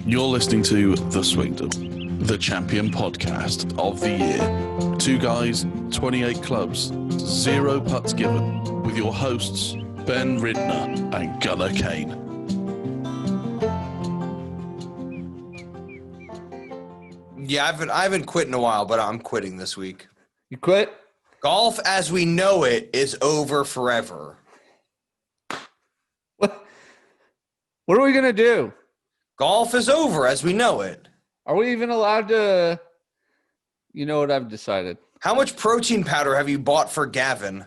You're listening to The Swingdom, the champion podcast of the year. 2 guys, 28 clubs, 0 putts given, with your hosts, Ben Ridner and Gunnar Kane. Yeah, I haven't quit in a while, but I'm quitting this week. You quit? Golf as we know it is over forever. What are we going to do? Golf is over as we know it. Are we even allowed to? You know what I've decided. How much protein powder have you bought for Gavin?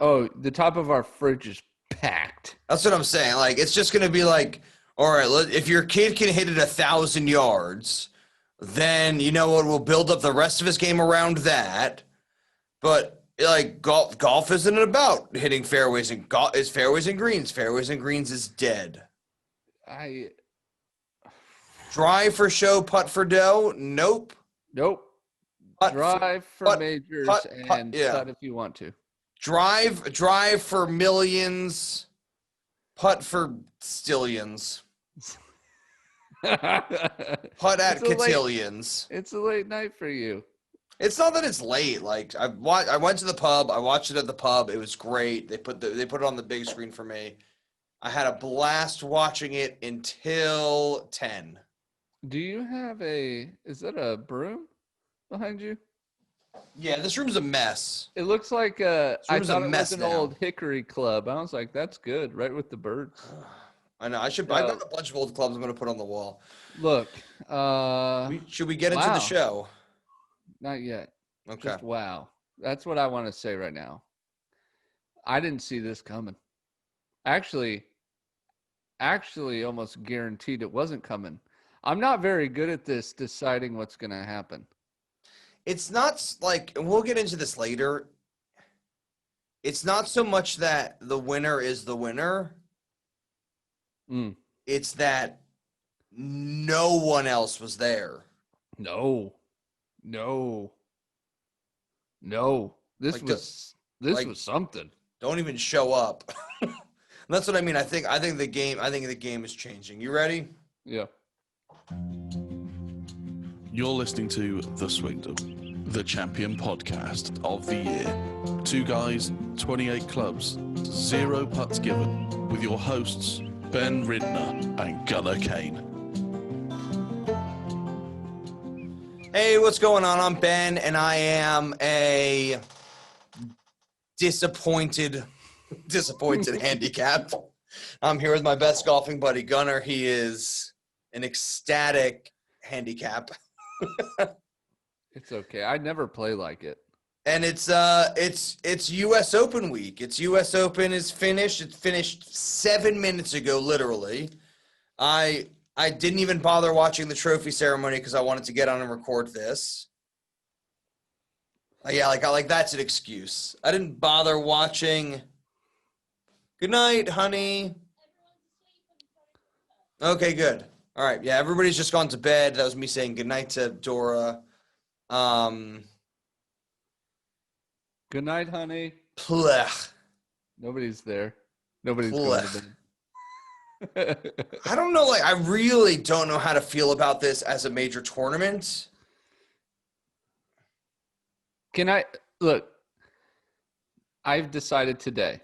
Oh, the top of our fridge is packed. That's what I'm saying. Like, it's just going to be like, all right, if your kid can hit it 1,000 yards, then you know what? We'll build up the rest of his game around that. But like golf isn't about hitting fairways and it's fairways and greens. Fairways and greens is dead. Drive for show, putt for dough. Nope. Drive for majors and putt if you want to. Drive for millions. Putt for stillions. Putt at cotillions. It's a late night for you. It's not that it's late. Like I went to the pub. I watched it at the pub. It was great. They put it on the big screen for me. I had a blast watching it until 10. Do you have is that a broom behind you? Yeah, this room's a mess. It looks like I thought it was an now. old hickory club. I was like, that's good, right with the birds. I know. I've got a bunch of old clubs I'm going to put on the wall. Look. Should we get into the show? Not yet. Okay. Just wow. That's what I want to say right now. I didn't see this coming. Actually, almost guaranteed it wasn't coming. I'm not very good at this deciding what's going to happen. It's not like, and we'll get into this later. It's not so much that the winner is the winner. It's that no one else was there. No. This was something. Don't even show up. That's what I mean. I think the game is changing. You ready? Yeah. You're listening to The Swingdom, the champion podcast of the year. 2 guys, 28 clubs, 0 putts given, with your hosts, Ben Ridner and Gunnar Kane. Hey, what's going on? I'm Ben, and I am a disappointed handicap. I'm here with my best golfing buddy, Gunnar. He is an ecstatic handicap. It's okay. I never play like it. And it's US Open week. It's US Open is finished. It finished 7 minutes ago, literally. I didn't even bother watching the trophy ceremony because I wanted to get on and record this. Like that's an excuse. I didn't bother watching. Good night, honey. Okay, good. All right. Yeah, everybody's just gone to bed. That was me saying good night to Dora. Good night, honey. Blech. Nobody's there. Nobody's going to bed. I don't know. I really don't know how to feel about this as a major tournament. Look, I've decided today.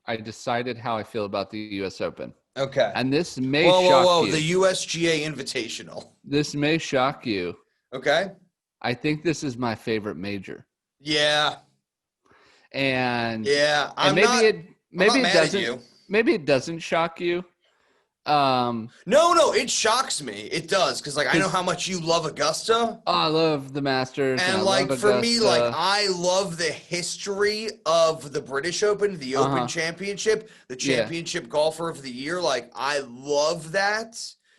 I decided how I feel about the U.S. Open. Okay. And this may shock you. The USGA Invitational. This may shock you. Okay. I think this is my favorite major. Yeah. And maybe it doesn't shock you. No, it shocks me. It does, because I know how much you love Augusta. Oh, I love the Masters, and for me, I love the history of the British Open, the Open Championship, the Championship Golfer of the Year. I love that.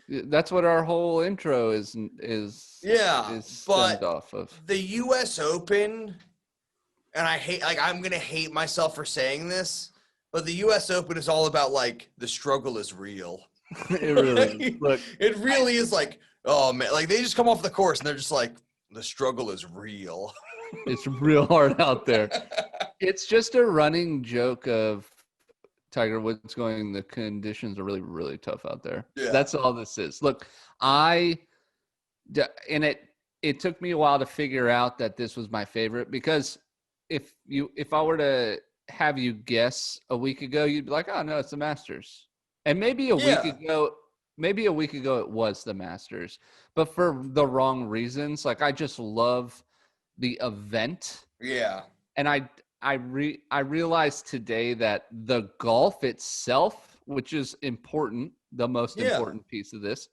That's what our whole intro is stemmed off of. The U.S. Open, and I hate, I'm gonna hate myself for saying this, but the U.S. Open is all about the struggle is real. It really is. Look, it really is oh man, they just come off the course and they're just the struggle is real. It's real hard out there. It's just a running joke of Tiger Woods going, the conditions are really, really tough out there. Yeah. That's all this is. Look, and it took me a while to figure out that this was my favorite, because if I were to have you guess a week ago, you'd be like, oh no, it's the Masters. And maybe a week ago it was the Masters, but for the wrong reasons. Like, I just love the event. Yeah. And I realized today that the golf itself, which is important, the most important piece of this,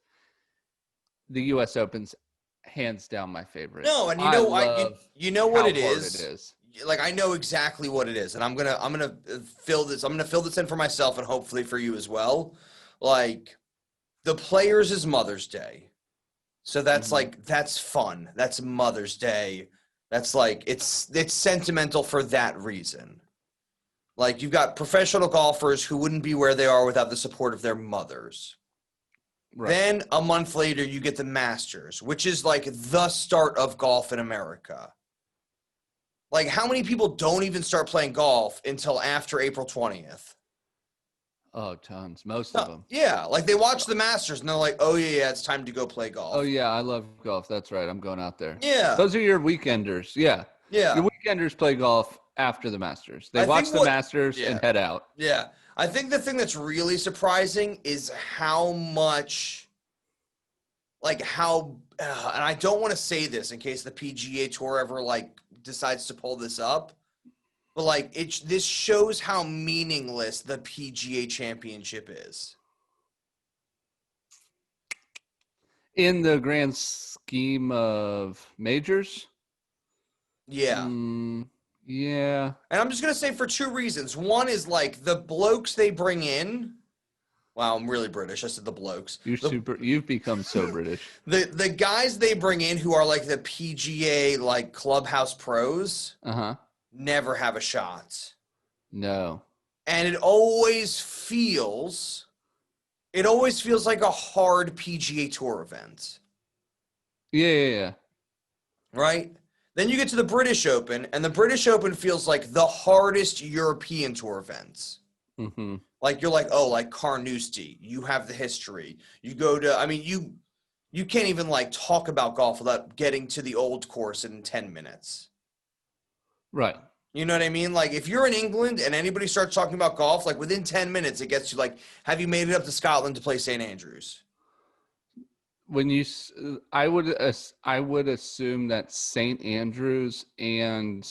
the U.S. Open's hands down my favorite. No, and you know what it is. Like, I know exactly what it is, and I'm gonna fill this. I'm gonna fill this in for myself and hopefully for you as well. Like, the Players is Mother's Day, so that's like, that's fun. That's Mother's Day. That's like, it's sentimental for that reason. Like, you've got professional golfers who wouldn't be where they are without the support of their mothers. Right. Then a month later, you get the Masters, which is like the start of golf in America. Like, how many people don't even start playing golf until after April 20th? Oh, tons. Most of them. Yeah. Like, they watch the Masters and they're like, oh, yeah, it's time to go play golf. Oh, yeah, I love golf. That's right. I'm going out there. Yeah. Those are your weekenders. Yeah. Yeah. Your weekenders play golf after the Masters. They watch the Masters and head out. Yeah. I think the thing that's really surprising is how much, like, how, and I don't want to say this in case the PGA Tour ever, like, decides to pull this up, but, like, this shows how meaningless the PGA Championship is. In the grand scheme of majors? Yeah. Yeah. And I'm just going to say for two reasons. One is, like, the blokes they bring in. Wow, I'm really British. I said the blokes. You've become so British. The guys they bring in who are, like, the PGA, like, clubhouse pros never have a shot. No. And it always feels like a hard PGA Tour event. Yeah. Right? Then you get to the British Open, and the British Open feels like the hardest European Tour events. Mm-hmm. Like, you're like, oh, like Carnoustie, you have the history. You go to, I mean, you can't even, like, talk about golf without getting to the old course in 10 minutes. Right. You know what I mean? Like, if you're in England and anybody starts talking about golf, like, within 10 minutes, it gets you, like, have you made it up to Scotland to play St. Andrews? I would assume that St. Andrews and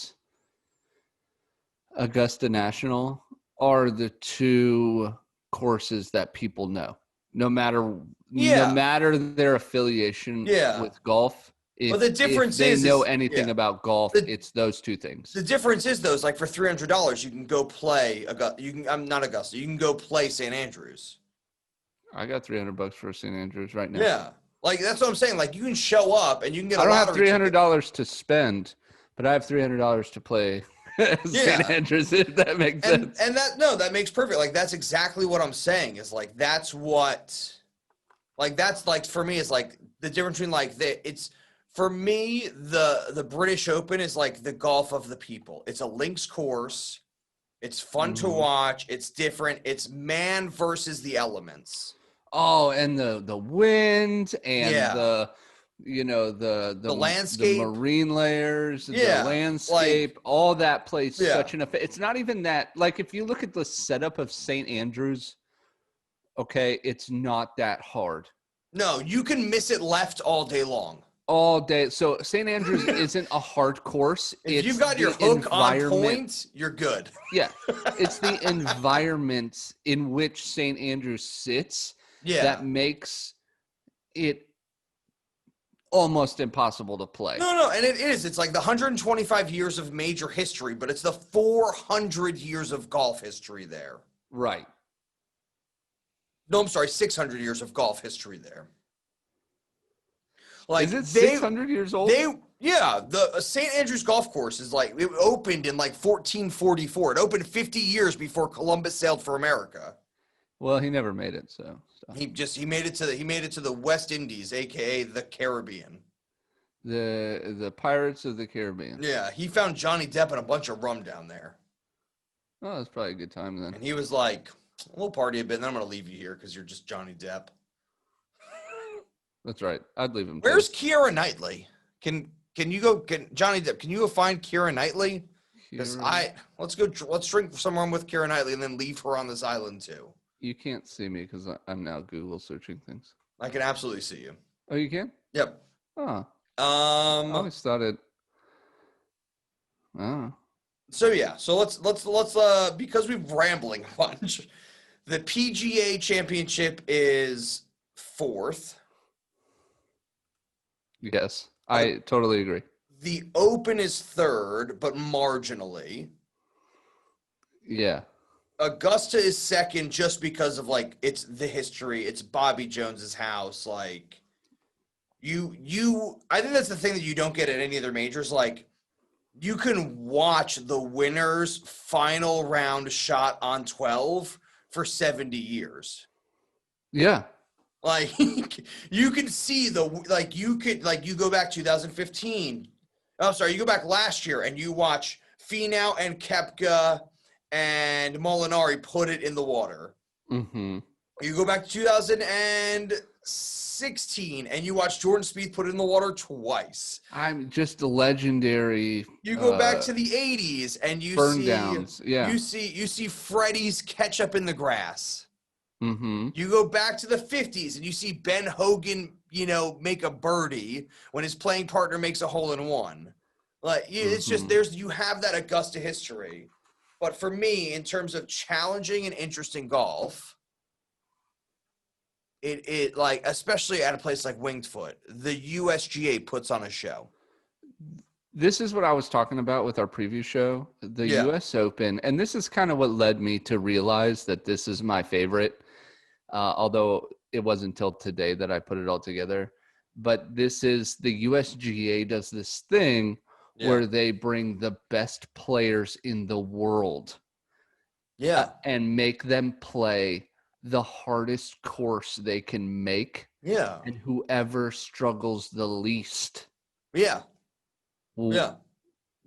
Augusta National are the two courses that people know, no matter their affiliation with golf. Well, the difference if they know anything about golf, it's those two things. The difference is, though, is like, for $300, you can go play I'm not Augusta. You can go play St. Andrews. I got $300 for St. Andrews right now. Yeah, like, that's what I'm saying. Like, you can show up and you can get. I don't have $300 to spend, but I have $300 to play St. Andrews. If that makes sense. And that makes perfect. Like, that's exactly what I'm saying. Is like, that's what, like, that's like, for me, is like the difference between, like, it's. For me, the British Open is like the golf of the people. It's a links course. It's fun to watch. It's different. It's man versus the elements. Oh, and the wind and the landscape, the marine layers, the landscape, like, all that plays such an effect. It's not even that, like, if you look at the setup of St. Andrews, okay, it's not that hard. No, you can miss it left all day long. All day. So St. Andrews isn't a hard course. If you've got your hook on point, you're good. Yeah. It's the environment in which St. Andrews sits that makes it almost impossible to play. No, and it is. It's like the 125 years of major history, but it's the 400 years of golf history there. Right. No, I'm sorry, 600 years of golf history there. Like, is it 600 years old? The St. Andrews Golf Course is like, it opened in like 1444. It opened 50 years before Columbus sailed for America. Well, he never made it, so. He made it to the West Indies, aka the Caribbean. The Pirates of the Caribbean. Yeah, he found Johnny Depp and a bunch of rum down there. Oh, that's probably a good time then. And he was like, We'll party a bit, and then I'm going to leave you here because you're just Johnny Depp. That's right. I'd leave him. Where's too. Keira Knightley? Can you go? Johnny Depp? Can you go find Keira Knightley? Because let's drink somewhere with Keira Knightley and then leave her on this island too. You can't see me because I'm now Google searching things. I can absolutely see you. Oh, you can? Yep. Oh. I always thought it. Oh. So yeah, so let's because we've rambling a bunch. The PGA Championship is 4th. Yes, I totally agree. The Open is 3rd, but marginally. Yeah. Augusta is 2nd just because of like it's the history. It's Bobby Jones's house. Like I think that's the thing that you don't get at any other majors. Like you can watch the winner's final round shot on 12 for 70 years. Yeah. Like you can see you go back 2015. I'm sorry, you go back last year and you watch Finau and Koepka and Molinari put it in the water. Mm-hmm. You go back to 2016 and you watch Jordan Spieth put it in the water twice. I'm just a legendary. You go back to the 80s and you burn see downs. Yeah. you see Freddie's ketchup in the grass. Mm-hmm. You go back to the 50s and you see Ben Hogan, make a birdie when his playing partner makes a hole-in-one. Like it's just you have that Augusta history. But for me, in terms of challenging and interesting golf, it like especially at a place like Winged Foot, the USGA puts on a show. This is what I was talking about with our preview show, the US Open. And this is kind of what led me to realize that this is my favorite. Although it wasn't until today that I put it all together. But this is the USGA does this thing where they bring the best players in the world and make them play the hardest course they can make. Yeah. And whoever struggles the least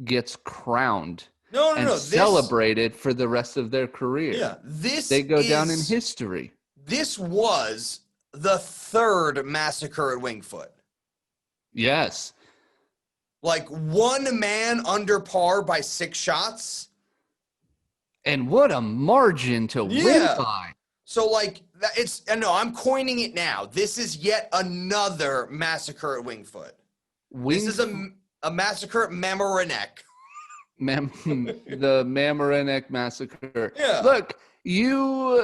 gets crowned and celebrated for the rest of their career. Yeah. They go down in history. This was the 3rd massacre at Winged Foot. Yes. Like one man under par by 6 shots. And what a margin to win by. So like I'm coining it now. This is yet another massacre at Winged Foot. This is a massacre at Mamaroneck. The Mamaroneck massacre. Yeah. Look, you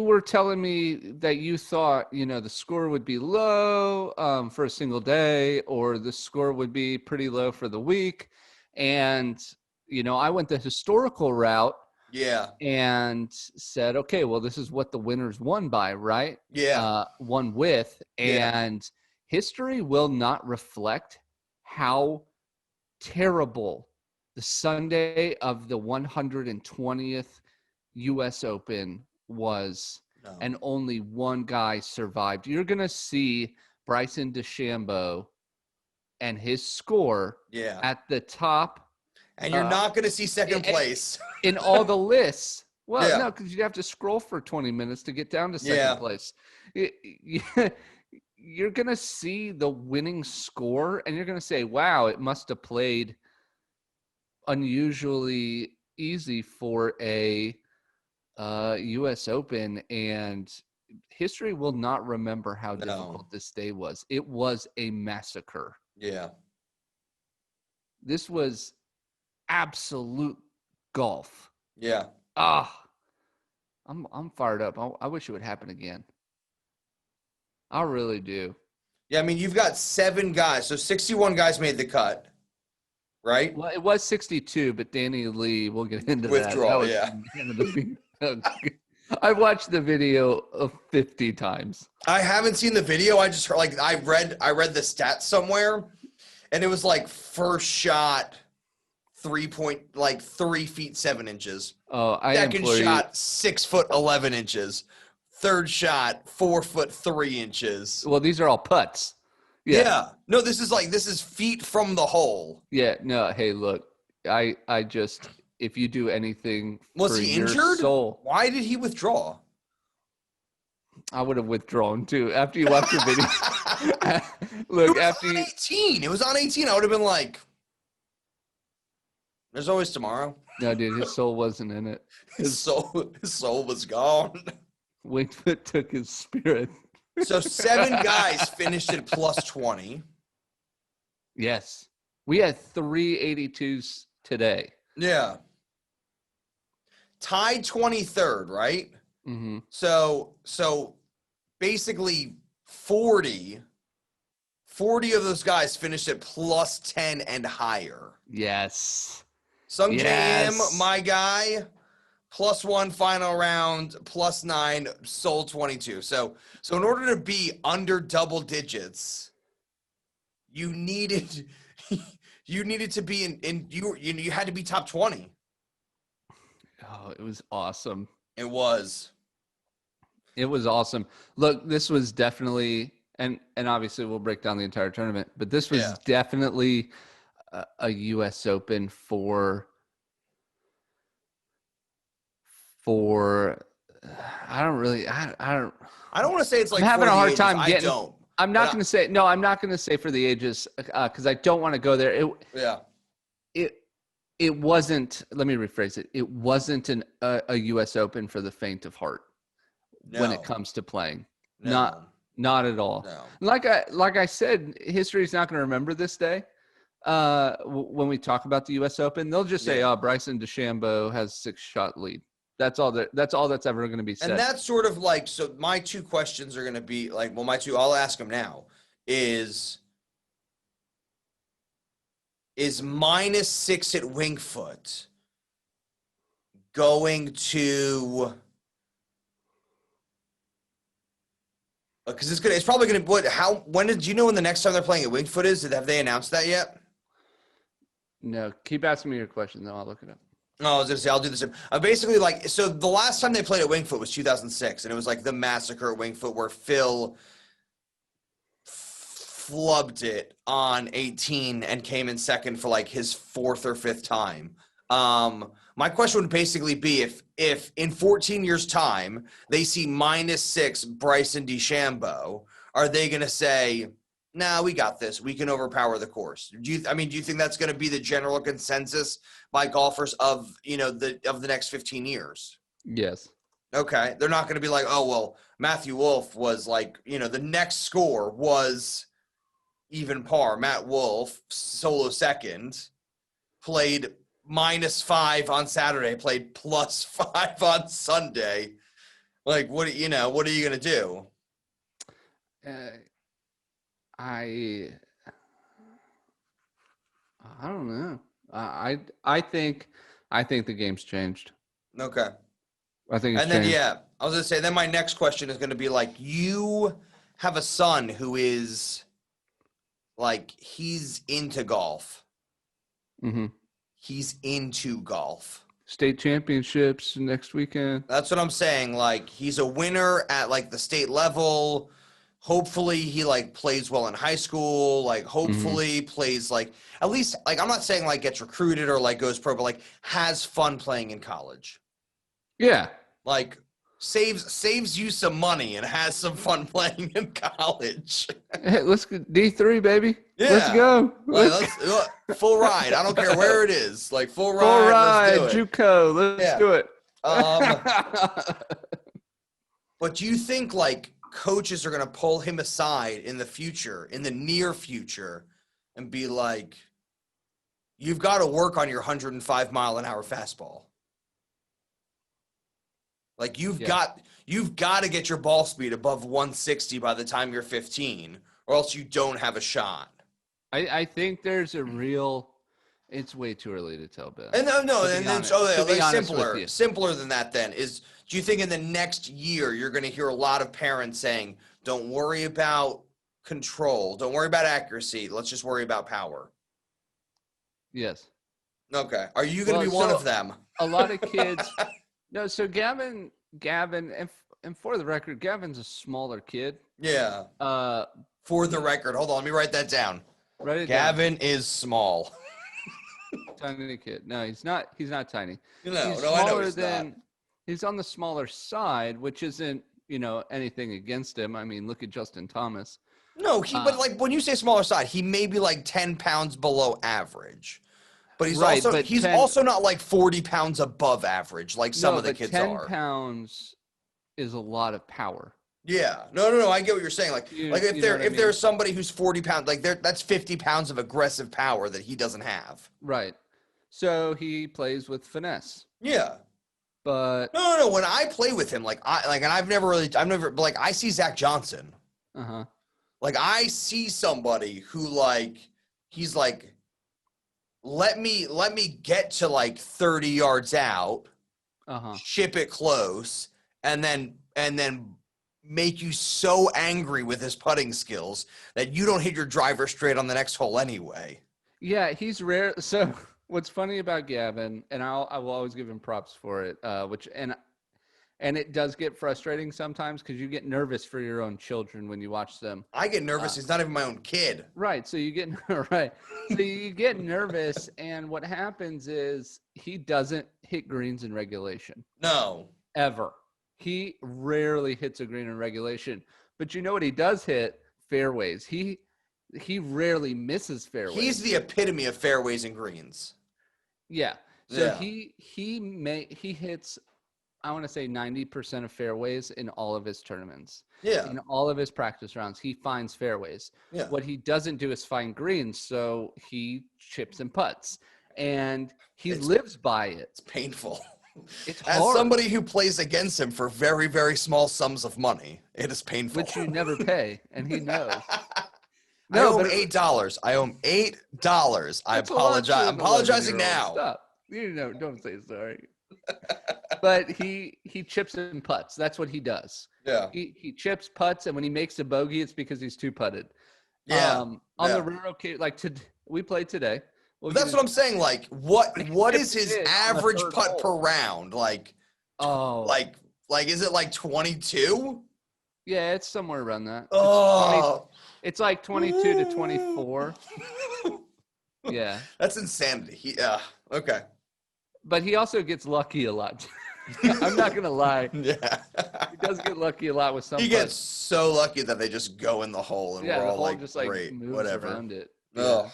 were telling me that you thought, the score would be low for a single day, or the score would be pretty low for the week. And, I went the historical route. Yeah. And said, okay, well, this is what the winners won by, right? Yeah. Won with. And history will not reflect how terrible the Sunday of the 120th U.S. Open was, and only one guy survived. You're going to see Bryson DeChambeau and his score at the top. And you're not going to see second place. In all the lists. Well, no, because you'd have to scroll for 20 minutes to get down to second place. You're going to see the winning score, and you're going to say, wow, it must have played unusually easy for a U.S. Open, and history will not remember how difficult this day was. It was a massacre. Yeah. This was absolute golf. Yeah. I'm fired up. I wish it would happen again. I really do. Yeah, I mean, you've got 7 guys, so 61 guys made the cut, right? Well, it was 62, but Danny Lee, we'll get into Withdrawal, that. I watched the video 50 times. I haven't seen the video. I just heard, I read the stats somewhere, and it was like first shot 3 feet 7 inches. Oh, Second shot 6 foot 11 inches. Third shot 4 foot 3 inches. Well, these are all putts. Yeah. No, this is feet from the hole. Yeah. No. Hey, look, I just if you do anything Was for he your injured? soul. Why did he withdraw? I would have withdrawn too after you watch the video. Look, after you, 18. It was on 18. I would have been like, there's always tomorrow. no, dude, his soul wasn't in it. His soul was gone. Wingfoot took his spirit. So 7 guys finished at plus 20. Yes, we had 382s today. Yeah. Tied 23rd, right? Mm-hmm. So basically 40 of those guys finished at plus 10 and higher. Yes. Sung Yes. JM, my guy, plus 1 final round, plus 9, sold 22. So in order to be under double digits, you needed to be in you had to be top 20. Oh, it was awesome. It was. It was awesome. Look, this was definitely, and obviously we'll break down the entire tournament, but this was definitely a U.S. Open for I don't want to say it's like I'm having for a the hard ages. time I getting. don't. I'm not going to say for the ages because I don't want to go there. It wasn't. Let me rephrase it. It wasn't a U.S. Open for the faint of heart when it comes to playing. No. Not at all. No. Like I said, history's not going to remember this day. When we talk about the U.S. Open, they'll just say, "Oh, Bryson DeChambeau has 6-shot lead." That's all that's ever going to be said. And that's sort of like, so my 2 questions are going to be like, well, I'll ask them now, is -6 at Wingfoot going to, because it's probably going to, when did you know when the next time they're playing at Wingfoot is? Have they announced that yet? No, keep asking me your question, though. I'll look it up. No, I was going to say, I'll do the same. Basically, like, so the last time they played at Wingfoot was 2006, and it was like the Massacre at Wingfoot where Phil flubbed it on 18 and came in second for like his 4th or 5th time. My question would basically be if in 14 years' time they see -6 Bryson DeChambeau, are they going to say, "Nah, we got this. We can overpower the course"? Do you think that's going to be the general consensus by golfers of the next 15 years? Yes. Okay. They're not going to be like, "Oh, well, Matthew Wolff was like, the next score was even par. Matt Wolff, solo second, played -5 on Saturday, played +5 on Sunday." Like, what are you going to do? I don't know. I think the game's changed. Okay. I think it's And then, changed. I was going to say, then my next question is going to be like, you have a son who is like, he's into golf. Mm-hmm. He's into golf. State championships next weekend. That's what I'm saying. Like, he's a winner at like the state level. Hopefully he like plays well in high school. Like, hopefully plays like, at least, like, I'm not saying like gets recruited or like goes pro, but like has fun playing in college. Yeah. Like, saves you some money and has some fun playing in college. Hey, let's go D3, baby. Yeah. Let's go. Let's full ride. I don't care where it is. Like, full ride. Full ride, let's do it. JUCO. Let's do it. But do you think like coaches are going to pull him aside in the future, in the near future, and be like, "You've got to work on your 105-mile-an-hour fastball. Like, you've got to get your ball speed above 160 by the time you're 15, or else you don't have a shot." I think there's a real. It's way too early to tell, Ben. And simpler than that. Then do you think in the next year you're going to hear a lot of parents saying, "Don't worry about control, don't worry about accuracy, let's just worry about power"? Yes. Okay. Are you going to be one of them? A lot of kids. No, so Gavin, and for the record, Gavin's a smaller kid. Yeah. For the record, hold on, let me write that down. Write it Gavin is small. tiny kid. No, he's not. He's not tiny. No, He's no, I know smaller he's not. He's on the smaller side, which isn't, anything against him. I mean, look at Justin Thomas. No, but like when you say smaller side, he may be like 10 pounds below average. But he's Right, but he's 10 also not like 40 pounds above average like some No, of the but kids 10 are. pounds is a lot of power. Yeah. No. I get what you're saying. Like if there's somebody who's 40 pounds, like that's 50 pounds of aggressive power that he doesn't have. Right. So he plays with finesse. Yeah. But No. When I play with him, and I've never like I see Zach Johnson. uh-huh. Like I see somebody who like he's like, let me get to like 30 yards out, ship it close, and then make you so angry with his putting skills that you don't hit your driver straight on the next hole anyway. Yeah, he's rare. So what's funny about Gavin, and I will always give him props for it, and it does get frustrating sometimes because you get nervous for your own children when you watch them. I get nervous. He's not even my own kid. Right. So you get right. So you get nervous, and what happens is he doesn't hit greens in regulation. No. Ever. He rarely hits a green in regulation. But you know what he does hit? Fairways. He rarely misses fairways. He's the epitome of fairways and greens. Yeah. So Yeah. he hits, I want to say 90% of fairways in all of his tournaments. Yeah. In all of his practice rounds, he finds fairways. Yeah. What he doesn't do is find greens, so he chips and putts. And he lives by it. It's painful. It's As hard. somebody who plays against him for very, very small sums of money, it is painful. Which you never pay, and he knows. I owe him $8. I owe him $8. I apologize. I'm apologizing now. Stop. Don't say sorry. But he chips and putts. That's what he does. Yeah. He chips, putts, and when he makes a bogey, it's because he's two putted. Yeah. On the rare occasion, we played today. That's what I'm saying. Like, what is his average putt per round? Like, is it like 22? Yeah, it's somewhere around that. Oh, it's like 22 to 24. Yeah, that's insanity. Okay. But he also gets lucky a lot. I'm not gonna lie. Yeah, he does get lucky a lot with some. He gets so lucky that they just go in the hole, and we're all like, just great, moves whatever. Around it. Yeah. Oh.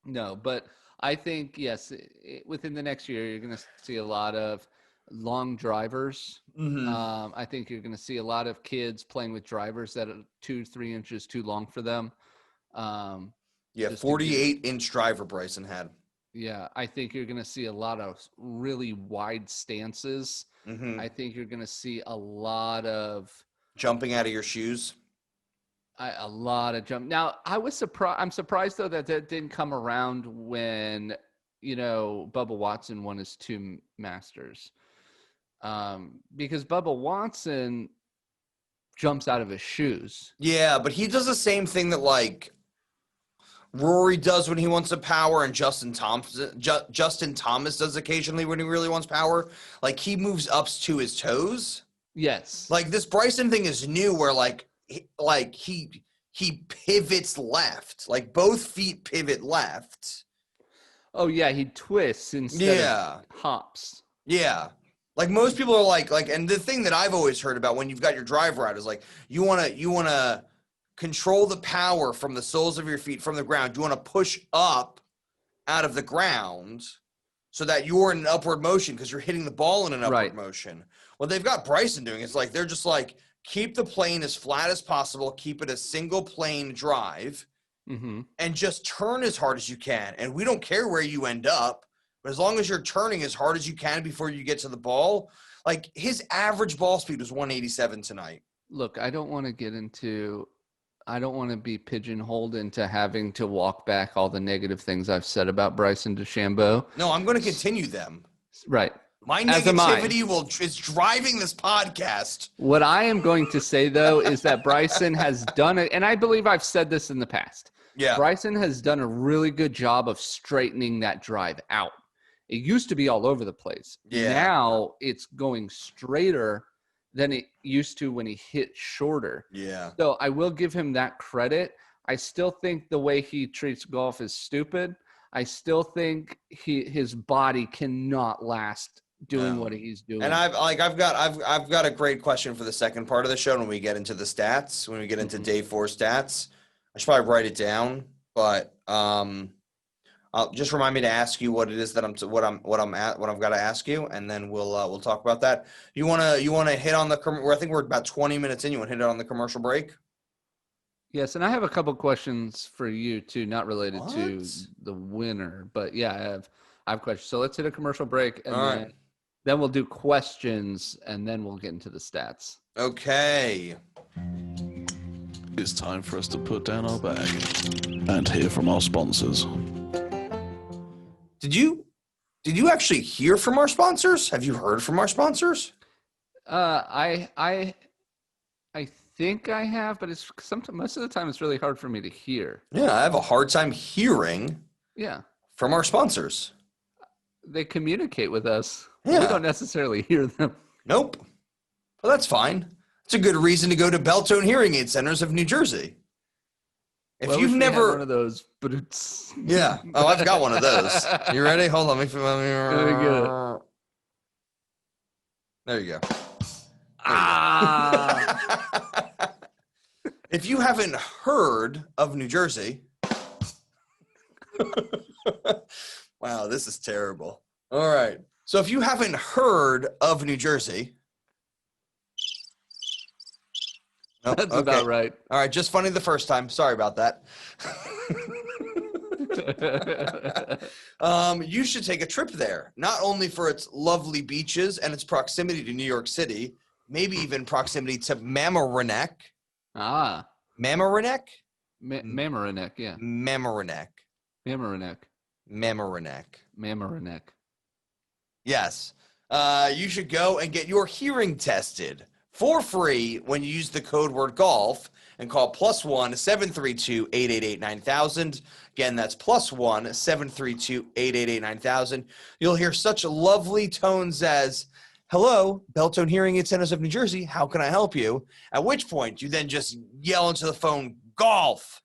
No, but I think yes, within the next year, you're gonna see a lot of long drivers. Mm-hmm. I think you're gonna see a lot of kids playing with drivers that are 2-3 inches too long for them. 48-inch driver Bryson had. Yeah, I think you're going to see a lot of really wide stances. Mm-hmm. I think you're going to see a lot of jumping out of your shoes. A lot of jump. Now, I'm surprised though that didn't come around when Bubba Watson won his 2 Masters, because Bubba Watson jumps out of his shoes. Yeah, but he does the same thing that like Rory does when he wants a power, and Justin Thomas does occasionally when he really wants power. Like he moves up to his toes. Yes. Like this Bryson thing is new, where he pivots left, like both feet pivot left. Oh yeah, he twists instead of hops. Yeah. Like most people are like, and the thing that I've always heard about when you've got your driver out is like you wanna control the power from the soles of your feet from the ground. You want to push up out of the ground so that you're in an upward motion because you're hitting the ball in an upward motion. What they've got Bryson doing is like they're just like keep the plane as flat as possible, keep it a single plane drive, and just turn as hard as you can. And we don't care where you end up, but as long as you're turning as hard as you can before you get to the ball, like his average ball speed was 187 tonight. Look, I don't want to be pigeonholed into having to walk back all the negative things I've said about Bryson DeChambeau. No, I'm going to continue them. Right. My negativity is driving this podcast. What I am going to say, though, is that Bryson has done it, and I believe I've said this in the past. Yeah. Bryson has done a really good job of straightening that drive out. It used to be all over the place. Yeah. Now it's going straighter than it used to when he hit shorter. Yeah. So I will give him that credit. I still think the way he treats golf is stupid. I still think his body cannot last doing what he's doing. And I've got a great question for the second part of the show when we get into the stats, when we get into day 4 stats. I should probably write it down, but just remind me to ask you what it is that I've got to ask you, and then we'll talk about that. You wanna hit on the I think we're about 20 minutes in. You want to hit it on the commercial break? Yes, and I have a couple questions for you too, not related to the winner, but yeah, I have questions. So let's hit a commercial break, and then we'll do questions, and then we'll get into the stats. Okay. It's time for us to put down our bag and hear from our sponsors. Did you actually hear from our sponsors? Have you heard from our sponsors? I think I have, but it's most of the time it's really hard for me to hear. Yeah, I have a hard time hearing. Yeah. From our sponsors. They communicate with us. Yeah. We don't necessarily hear them. Nope. Well, that's fine. It's a good reason to go to Beltone Hearing Aid Centers of New Jersey. If you've never one of those, but it's yeah. Oh, I've got one of those. You ready? Hold on. Let me There you go. If you haven't heard of New Jersey, wow, this is terrible. All right. So if you haven't heard of New Jersey, that's about right. All right. Just funny the first time. Sorry about that. You should take a trip there, not only for its lovely beaches and its proximity to New York City, maybe even proximity to Mamaroneck. Mamaroneck? Mamaroneck, yeah. Mamaroneck. Yes. You should go and get your hearing tested for free when you use the code word golf and call +1 732 888 9000. Again, that's +1 732 888 9000. You'll hear such lovely tones as, "Hello, Beltone Hearing Aid Centers of New Jersey. How can I help you?" At which point you then just yell into the phone, "Golf."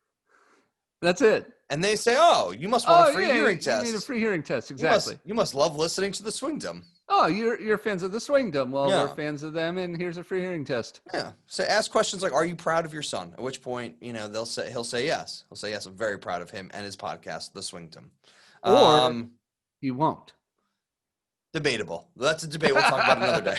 That's it. And they say, "Oh, you must want a free hearing test." You need a free hearing test, exactly. You must love listening to the Swingdom. Oh, you're fans of the Swingdom. Well, we're fans of them, and here's a free hearing test. Yeah. So ask questions like, "Are you proud of your son?" At which point, he'll say yes. He'll say yes. I'm very proud of him and his podcast, The Swingdom. Or he won't. Debatable. That's a debate we'll talk about another day.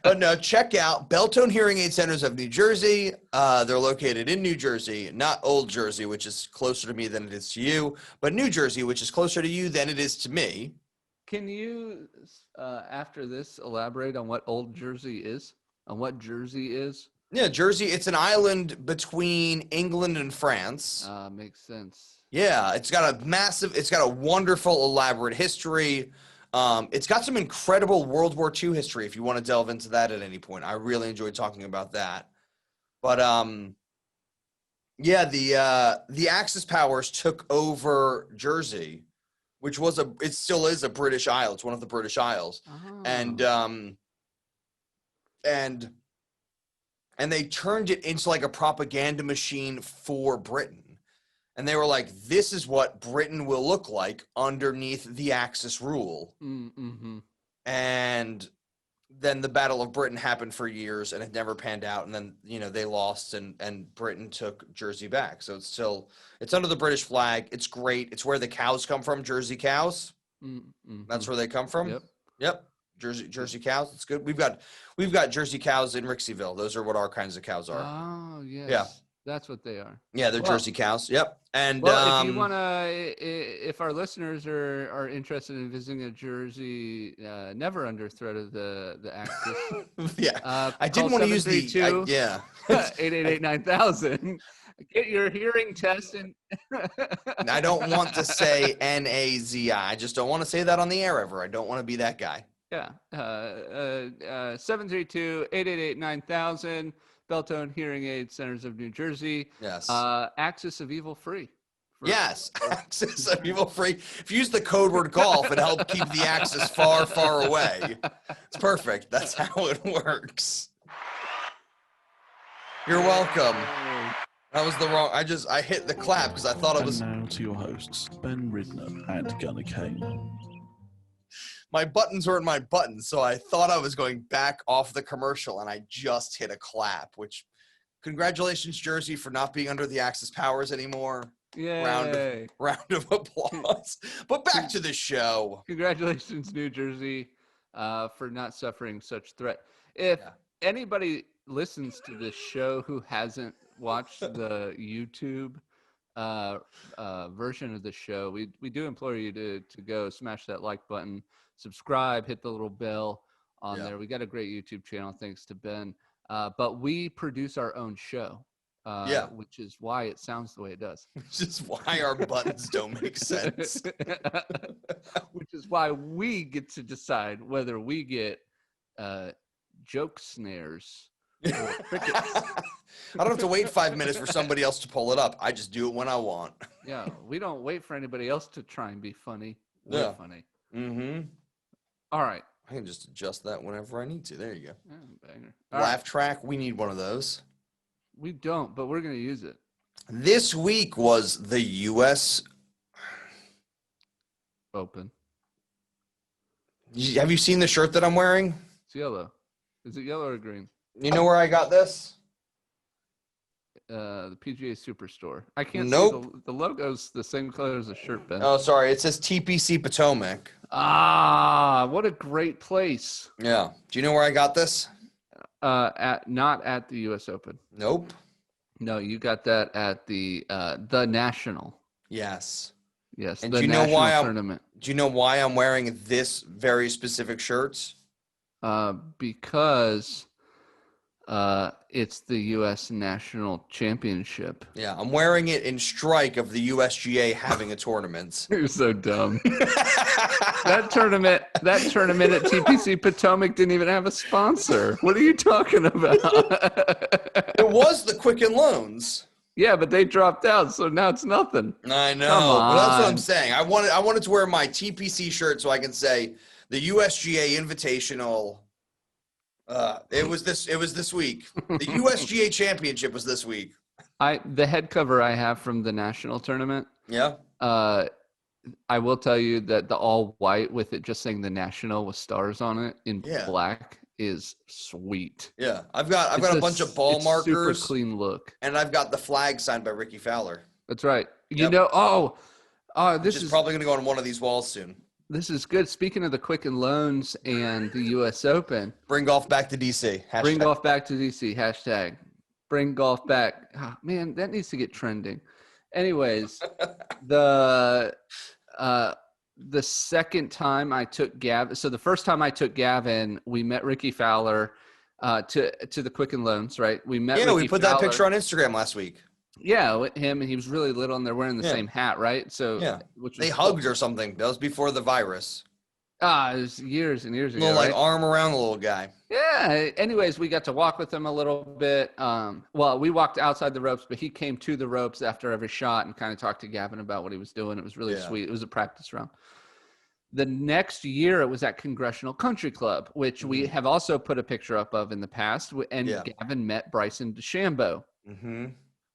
But no, check out Beltone Hearing Aid Centers of New Jersey. They're located in New Jersey, not Old Jersey, which is closer to me than it is to you, but New Jersey, which is closer to you than it is to me. Can you, after this, elaborate on what Old Jersey is? On what Jersey is? Yeah, Jersey, it's an island between England and France. Makes sense. Yeah, it's got a wonderful, elaborate history. It's got some incredible World War II history if you want to delve into that at any point. I really enjoyed talking about that. But the Axis powers took over Jersey, which it still is a British isle. It's one of the British Isles. Oh. And they turned it into like a propaganda machine for Britain. And they were like, "This is what Britain will look like underneath the Axis rule." Mm-hmm. And then the Battle of Britain happened for years and it never panned out. And then, they lost and Britain took Jersey back. So it's under the British flag. It's great. It's where the cows come from, Jersey cows. Mm-hmm. That's where they come from. Yep. Jersey cows. It's good. We've got Jersey cows in Rixieville. Those are what our kinds of cows are. Oh, yes. Yeah. That's what they are. Yeah, they're Jersey cows. Yep. And if you if our listeners are interested in visiting a Jersey, never under threat of the Axis. Yeah. I didn't want to use the 888-9000. Get your hearing test and I don't want to say NAZI. I just don't want to say that on the air ever. I don't want to be that guy. Yeah. 732-888-9000. Beltone Hearing Aid Centers of New Jersey. Yes. Axis of Evil free. Yes. Axis of Evil free. If you use the code word golf, it helps keep the Axis far, far away. It's perfect. That's how it works. You're welcome. That was the wrong. I hit the clap because I thought it was. And now to your hosts, Ben Ridner and Gunnar Kane. My buttons weren't my buttons, so I thought I was going back off the commercial, and I just hit a clap. Which, congratulations, Jersey, for not being under the Axis powers anymore. Yay. Round of applause. But back to the show. Congratulations, New Jersey, for not suffering such threat. If anybody listens to this show who hasn't watched the YouTube version of the show, we do implore you to go smash that like button, subscribe, hit the little bell on there. We got a great YouTube channel, thanks to Ben. But we produce our own show. Which is why it sounds the way it does. Which is why our buttons don't make sense. Which is why we get to decide whether we get joke snares or crickets. I don't have to wait 5 minutes for somebody else to pull it up. I just do it when I want. Yeah, we don't wait for anybody else to try and be funny. We're funny. Mm-hmm. All right. I can just adjust that whenever I need to. There you go. Yeah, banger. Laugh track. We need one of those. We don't, but we're going to use it. This week was the U.S. Open. Have you seen the shirt that I'm wearing? It's yellow. Is it yellow or green? You know where I got this? The PGA Superstore. I can't Nope. see the logo's the same color as the shirt, Ben. Oh, sorry. It says TPC Potomac. Ah, what a great place. Yeah. Do you know where I got this? Not at the U.S. Open. Nope. No, you got that at the National. Yes. Yes, And the do you know National why tournament. Do you know why I'm wearing this very specific shirt? Because it's the U.S. National Championship. Yeah, I'm wearing it in strike of the USGA having a tournament. You're so dumb. That tournament at TPC Potomac didn't even have a sponsor. What are you talking about? It was the Quicken Loans. Yeah, but they dropped out, so now it's nothing. I know. Come But that's what on. I'm saying. I wanted to wear my TPC shirt so I can say the USGA Invitational. It was this week. The USGA Championship was this week. The head cover I have from the national tournament. Yeah. I will tell you that the all white with it just saying the national with stars on it in black is sweet. Yeah. I've got a bunch of ball markers. Super clean look. And I've got the flag signed by Ricky Fowler. That's right. Yep. You know, this is probably going to go on one of these walls soon. This is good. Speaking of the Quicken Loans and the U.S. Open. Bring golf back to D.C. Hashtag. Bring golf back to D.C. Hashtag. Bring golf back. Oh, man, that needs to get trending. Anyways, the second time I took Gavin. So the first time I took Gavin, we met Ricky Fowler to the Quicken Loans, right? We met Ricky we put Fowler. that picture on Instagram last week. Yeah, with him, and he was really little, and they're wearing the same hat, right? So which was they hugged or something. That was before the virus. It was years and years ago. Little right? arm around the little guy. Yeah. Anyways, we got to walk with him a little bit. Well, we walked outside the ropes, but he came to the ropes after every shot and kind of talked to Gavin about what he was doing. It was really sweet. It was a practice round. The next year, it was at Congressional Country Club, which we have also put a picture up of in the past. And Gavin met Bryson DeChambeau. Mm-hmm.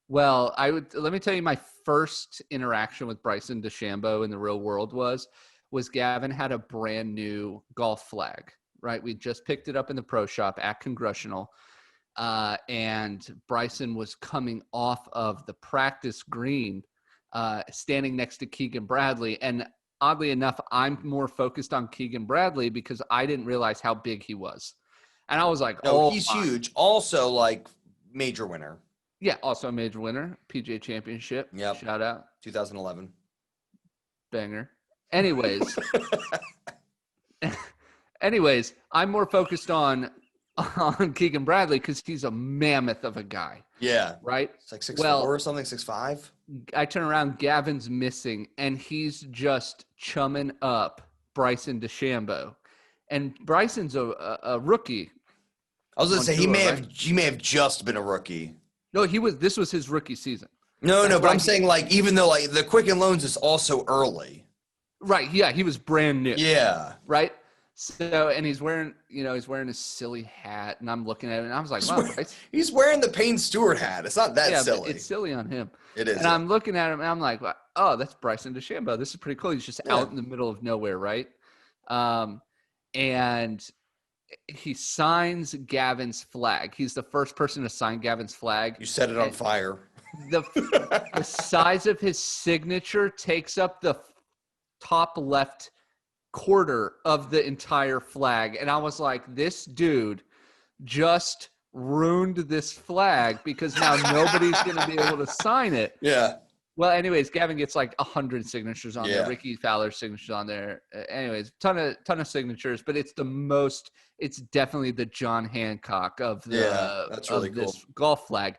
Well, let me tell you, my first interaction with Bryson DeChambeau in the real world was Gavin had a brand new golf flag, right? We just picked it up in the pro shop at Congressional, and Bryson was coming off of the practice green, standing next to Keegan Bradley. And oddly enough, I'm more focused on Keegan Bradley because I didn't realize how big he was. And I was like, he's huge. Also, major winner. Yeah, also a major winner, PGA Championship. Yep. Shout out. 2011. Banger. Anyways, I'm more focused on Keegan Bradley because he's a mammoth of a guy. Yeah. Right? It's like 6'4" or something, 6'5". I turn around, Gavin's missing, and he's just chumming up Bryson DeChambeau. And Bryson's a rookie. I was going to say, he may have just been a rookie. No, this was his rookie season. No, but I'm saying even though the Quicken Loans is also early. Right, yeah, he was brand new. Yeah. Right? So, and he's wearing his silly hat, and I'm looking at it, and I was like, wow, Bryce. He's wearing the Payne Stewart hat. It's not that silly. But it's silly on him. It is. And I'm looking at him, and I'm like, oh, that's Bryson DeChambeau. This is pretty cool. He's just out in the middle of nowhere, right? And he signs Gavin's flag. He's the first person to sign Gavin's flag. You set it on fire. The size of his signature takes up the top left quarter of the entire flag. And I was like, this dude just ruined this flag because now nobody's going to be able to sign it. Yeah. Well, anyways, Gavin gets like 100 signatures on there. Ricky Fowler's signatures on there. Anyways, ton of signatures, but it's definitely the John Hancock of that's really cool. This golf flag.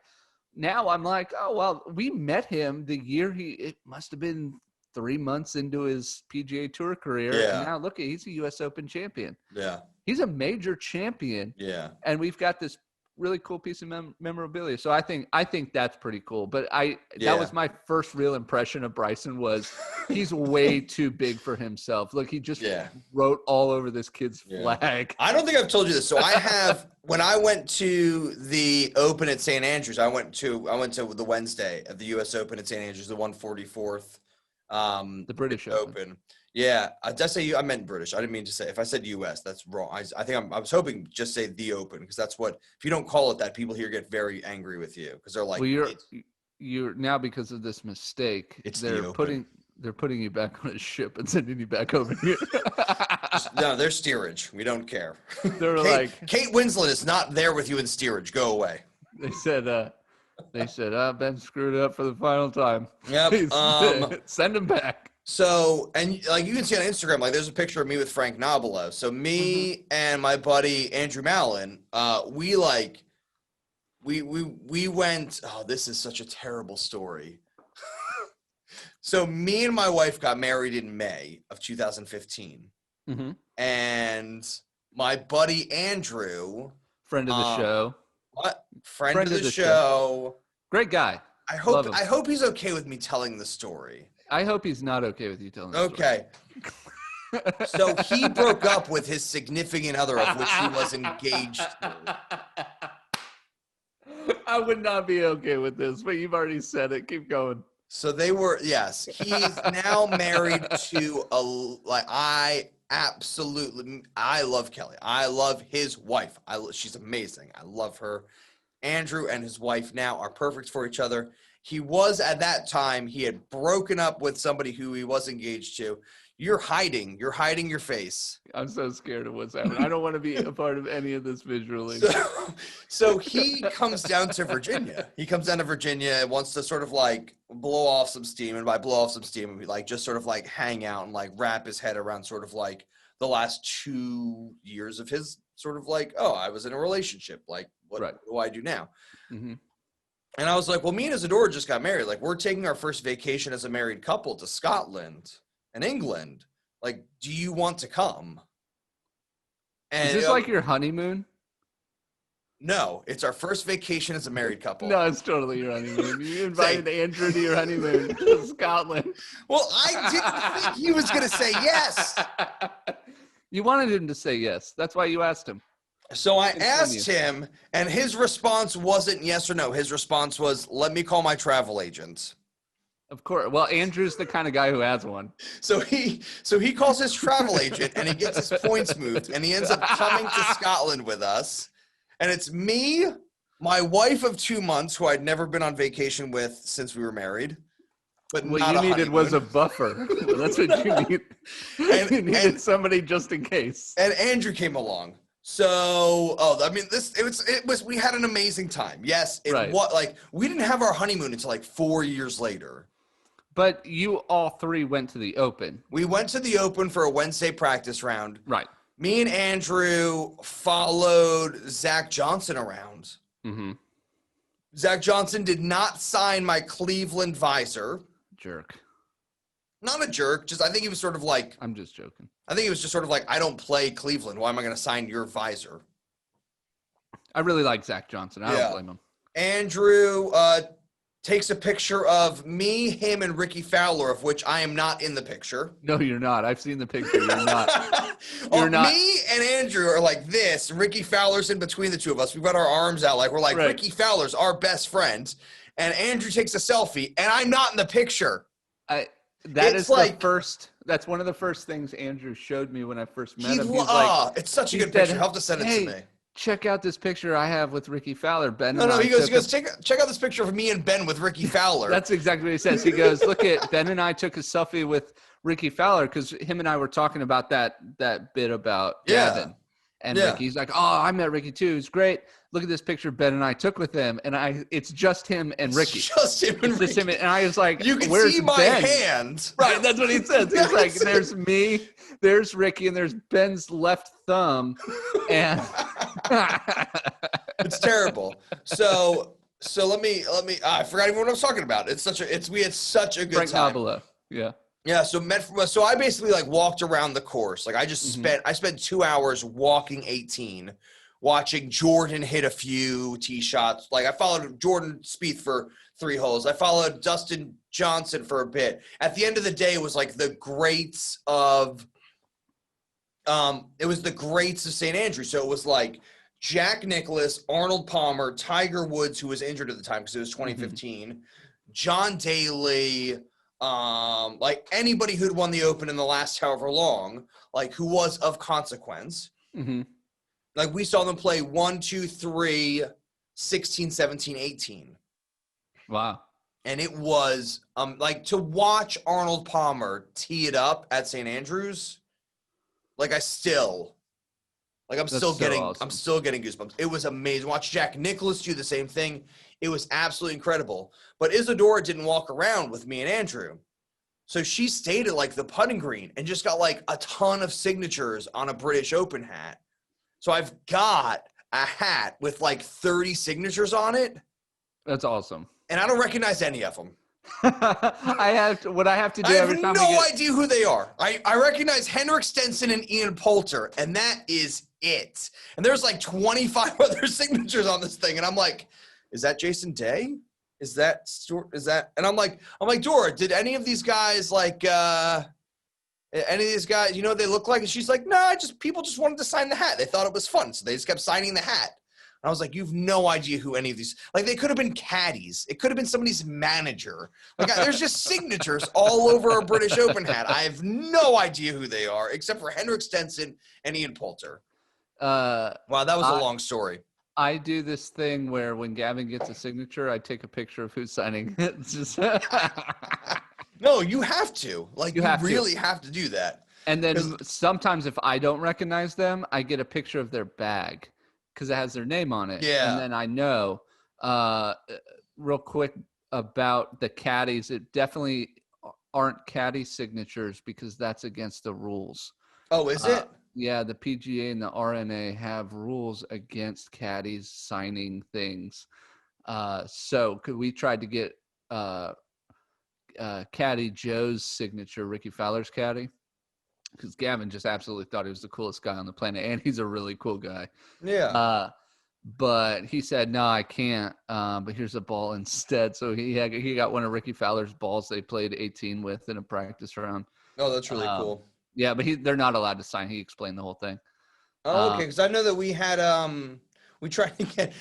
Now I'm like, oh, well, we met him the year it must have been 3 months into his PGA Tour career. Yeah. And now look, he's a U.S. Open champion. Yeah. He's a major champion. Yeah. And we've got this really cool piece of memorabilia. So I think that's pretty cool. But that was my first real impression of Bryson was he's way too big for himself. Look, he just wrote all over this kid's flag. I don't think I've told you this. So I have when I went to the Open at St. Andrews, I went to the Wednesday of the US Open at St. Andrews, the 144th the British Open. Yeah, I meant British. I didn't mean to say. If I said U.S., that's wrong. I think I was hoping just say the Open because that's what. If you don't call it that, people here get very angry with you because they're like, well, you're now because of this mistake. They're putting you back on a ship and sending you back over here. No, they're steerage. We don't care. They're Kate Winslet is not there with you in steerage. Go away. They said, Ben screwed up for the final time. Yep. Send him back. So, and like you can see on Instagram, like there's a picture of me with Frank Nobilo. So me and my buddy Andrew Mallon, we went. Oh, this is such a terrible story. So me and my wife got married in May of 2015, and my buddy Andrew, friend of the show. What? Friend of the show. Great guy. I hope he's okay with me telling the story. I hope he's not okay with you telling the story. Okay. So he broke up with his significant other, of which he was engaged to. I would not be okay with this, but you've already said it. Keep going. So they were, yes. He's now married to I love Kelly. I love his wife. She's amazing. I love her. Andrew and his wife now are perfect for each other. He was at that time, he had broken up with somebody who he was engaged to. You're hiding your face. I'm so scared of what's happening. I don't want to be a part of any of this visually. So he comes down to Virginia. He comes down to Virginia and wants to sort of like blow off some steam. And by blow off some steam, be like just sort of like hang out and like wrap his head around sort of like the last 2 years of his sort of like, oh, I was in a relationship. Like, what do I do now? Mm-hmm. And I was like, well, me and Isadora just got married. Like, we're taking our first vacation as a married couple to Scotland and England. Like, do you want to come? And is this like your honeymoon? No, it's our first vacation as a married couple. No, it's totally your honeymoon. You invited Andrew to your honeymoon to Scotland. Well, I didn't think he was going to say yes. You wanted him to say yes. That's why you asked him. So I asked him, and his response wasn't yes or no. His response was, let me call my travel agent. Of course. Well, Andrew's the kind of guy who has one. So he calls his travel agent, and he gets his points moved, and he ends up coming to Scotland with us. And it's me, my wife of 2 months, who I'd never been on vacation with since we were married. But what you needed was a buffer. That's what you need. You needed somebody just in case. And Andrew came along. So, it was, we had an amazing time. Yes. We didn't have our honeymoon until like 4 years later. But you all three went to the Open. We went to the Open for a Wednesday practice round. Right. Me and Andrew followed Zach Johnson around. Mm-hmm. Zach Johnson did not sign my Cleveland visor. Jerk. Not a jerk. I think he was sort of like. I'm just joking. I think he was just sort of like, I don't play Cleveland. Why am I going to sign your visor? I really like Zach Johnson. I don't blame him. Andrew takes a picture of me, him, and Ricky Fowler, of which I am not in the picture. No, you're not. I've seen the picture. You're not. Oh, You're not. Me and Andrew are like this. Ricky Fowler's in between the two of us. We've got our arms out like we're like, Right. Ricky Fowler's our best friend. And Andrew takes a selfie, and I'm not in the picture. That's one of the first things Andrew showed me when I first met him. He's like, it's such a he good said, picture. He'll have to send it to me. check out this picture I have with Ricky Fowler. Ben No, and I he goes, took check out this picture of me and Ben with Ricky Fowler. That's exactly what he says. He goes, look at Ben and I took a selfie with Ricky Fowler because him and I were talking about that bit about Gavin. And Ricky's like, oh, I met Ricky too. It's great. Look at this picture Ben and I took with him. And it's just him and Ricky. Just him and Ricky. And I was like, you can where's see my Ben? hand. Right, that's what he says. He's like, there's me, there's Ricky, and there's Ben's left thumb. And it's terrible. So let me I forgot even what I was talking about. We had such a good Frank time. Nobilo. Yeah. Yeah, so I basically like walked around the course. Like I spent 2 hours walking 18, watching Jordan hit a few tee shots. Like I followed Jordan Spieth for 3 holes. I followed Dustin Johnson for a bit. At the end of the day, it was like the greats of St. Andrews. So it was like Jack Nicklaus, Arnold Palmer, Tiger Woods, who was injured at the time because it was 2015, John Daly, like anybody who'd won the Open in the last however long, like who was of consequence. Mm-hmm. Like we saw them play 1, 2, 3, 16, 17, 18. Wow. And it was like to watch Arnold Palmer tee it up at St. Andrews. Like I'm still getting goosebumps. It was amazing. Watch Jack Nicklaus do the same thing. It was absolutely incredible. But Isadora didn't walk around with me and Andrew. So she stayed at like the putting green and just got like a ton of signatures on a British Open hat. So I've got a hat with like 30 signatures on it. That's awesome. And I don't recognize any of them. I have to do I every have time no idea who they are. I recognize Henrik Stenson and Ian Poulter, and that is it. And there's like 25 other signatures on this thing, and I'm like, is that Jason Day? Is that Stuart? Is that? And I'm like, Dora, did any of these guys like you know what they look like? And she's like, no, people just wanted to sign the hat. They thought it was fun, so they just kept signing the hat. And I was like, you've no idea who any of these, like they could have been caddies. It could have been somebody's manager. Like there's just signatures all over a British Open hat. I have no idea who they are, except for Henrik Stenson and Ian Poulter. Wow, that was a long story. I do this thing where when Gavin gets a signature, I take a picture of who's signing it. It's just No, you have to. Like you really have to do that. And then sometimes if I don't recognize them, I get a picture of their bag because it has their name on it. Yeah. And then I know. Real quick about the caddies, it definitely aren't caddy signatures because that's against the rules. Oh, is it? Yeah, the PGA and the RNA have rules against caddies signing things. So we tried to get caddy Joe's signature, Ricky Fowler's caddy, because Gavin just absolutely thought he was the coolest guy on the planet, and he's a really cool guy. Yeah. But he said, no, I can't. But here's a ball instead. So he got one of Ricky Fowler's balls they played 18 with in a practice round. Oh, that's really cool. Yeah, but they're not allowed to sign. He explained the whole thing. Oh, okay. Because I know that we had we tried to get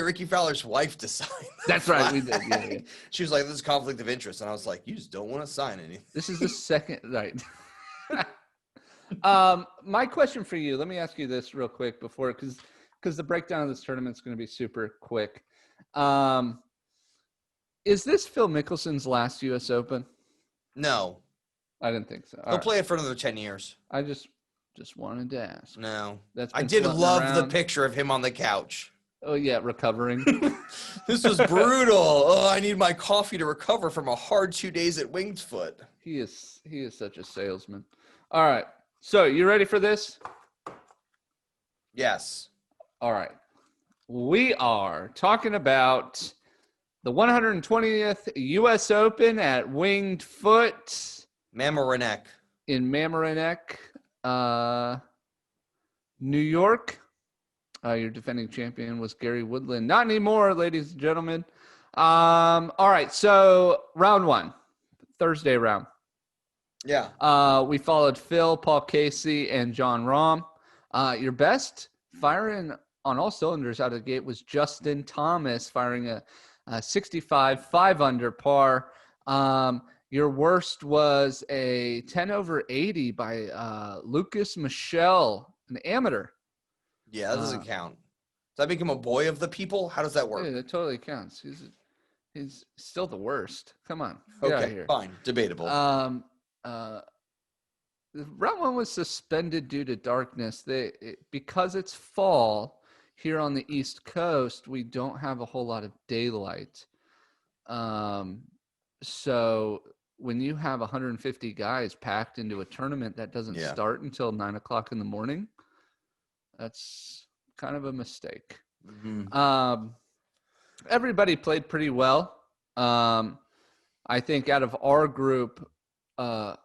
Ricky Fowler's wife to sign. That's right, we did. Yeah. She was like, "This is conflict of interest," and I was like, "You just don't want to sign anything." This is the second, right? My question for you. Let me ask you this real quick before, because the breakdown of this tournament is going to be super quick. Is this Phil Mickelson's last U.S. Open? No. I didn't think so. He'll play it for another 10 years. I just wanted to ask. No. I did love the picture of him on the couch. Oh, yeah, recovering. This was brutal. Oh, I need my coffee to recover from a hard 2 days at Winged Foot. He is such a salesman. All right. So, you ready for this? Yes. All right. We are talking about the 120th U.S. Open at Winged Foot. Mamaroneck. In Mamaroneck, New York. Your defending champion was Gary Woodland. Not anymore, ladies and gentlemen. All right. So round 1, Thursday round. Yeah. We followed Phil, Paul Casey, and John Rahm. Your best firing on all cylinders out of the gate was Justin Thomas, firing a 65, 5 under par. Your worst was a 10 over 80 by Lucas Michelle, an amateur. Yeah, that doesn't count. Does that make him a boy of the people? How does that work? Dude, it totally counts. He's still the worst. Come on, get out of Okay, here. fine. Debatable. Round 1 was suspended due to darkness. Because it's fall here on the East Coast, we don't have a whole lot of daylight. So when you have 150 guys packed into a tournament that doesn't start until 9 o'clock in the morning, that's kind of a mistake. Mm-hmm. Everybody played pretty well. I think out of our group, 4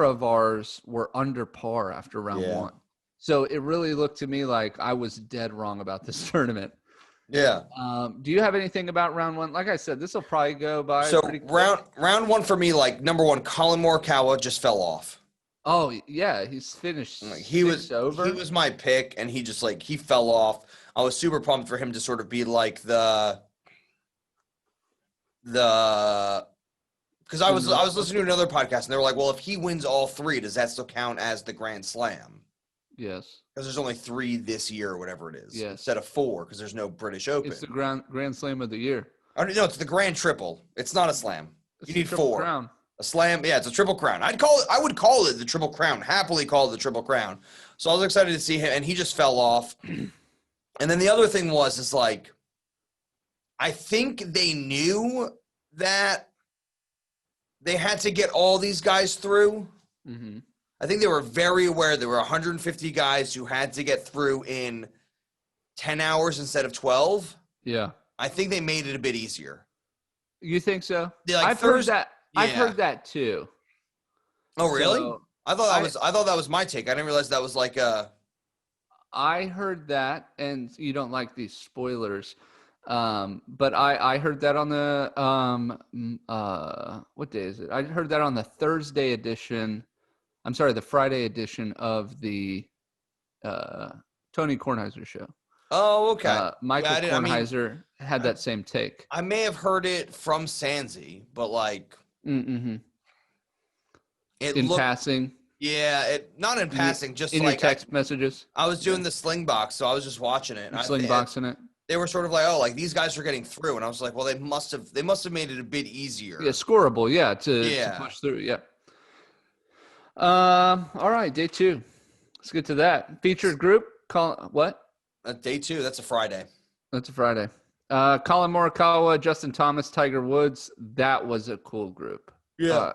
of ours were under par after round 1. So it really looked to me like I was dead wrong about this tournament. Yeah. Do you have anything about round 1? Like I said, this will probably go by. So pretty quick. round 1 for me, like number 1, Colin Morikawa just fell off. Oh yeah, he's finished. He was over. He was my pick, and he just he fell off. I was super pumped for him to sort of be like the because I was listening to another podcast, and they were like, well, if he wins all 3, does that still count as the Grand Slam? Yes. Because there's only 3 this year, or whatever it is. Yes. Instead of 4, because there's no British Open. It's the Grand Slam of the year. Oh, no, it's the Grand Triple. It's not a Slam. You need 4. Crown. A Slam, yeah, it's a Triple Crown. I would call it the Triple Crown. Happily call it the Triple Crown. So I was excited to see him, and he just fell off. And then the other thing is I think they knew that they had to get all these guys through. Mm-hmm. I think they were very aware there were 150 guys who had to get through in 10 hours instead of 12. Yeah. I think they made it a bit easier. You think so? I've heard that. Yeah. I've heard that too. Oh, really? So I thought that was my take. I didn't realize that was like a. I heard that, and you don't like these spoilers, but I heard that on the what day is it? I heard that on the Thursday edition. I'm sorry, the Friday edition of the Tony Kornheiser show. Oh, okay. Michael Kornheiser had that same take. I may have heard it from Sansi, but in looked, passing. Yeah, not in passing, just in your text messages. I was doing the Slingbox, so I was just watching it. Slingboxing it. They were sort of like, these guys are getting through, and I was like, well, they must have made it a bit easier. Yeah, scoreable, to push through, yeah. All right, day 2. Let's get to that. Featured group, what? Day 2, that's a Friday. That's a Friday. Colin Morikawa, Justin Thomas, Tiger Woods. That was a cool group. Yeah.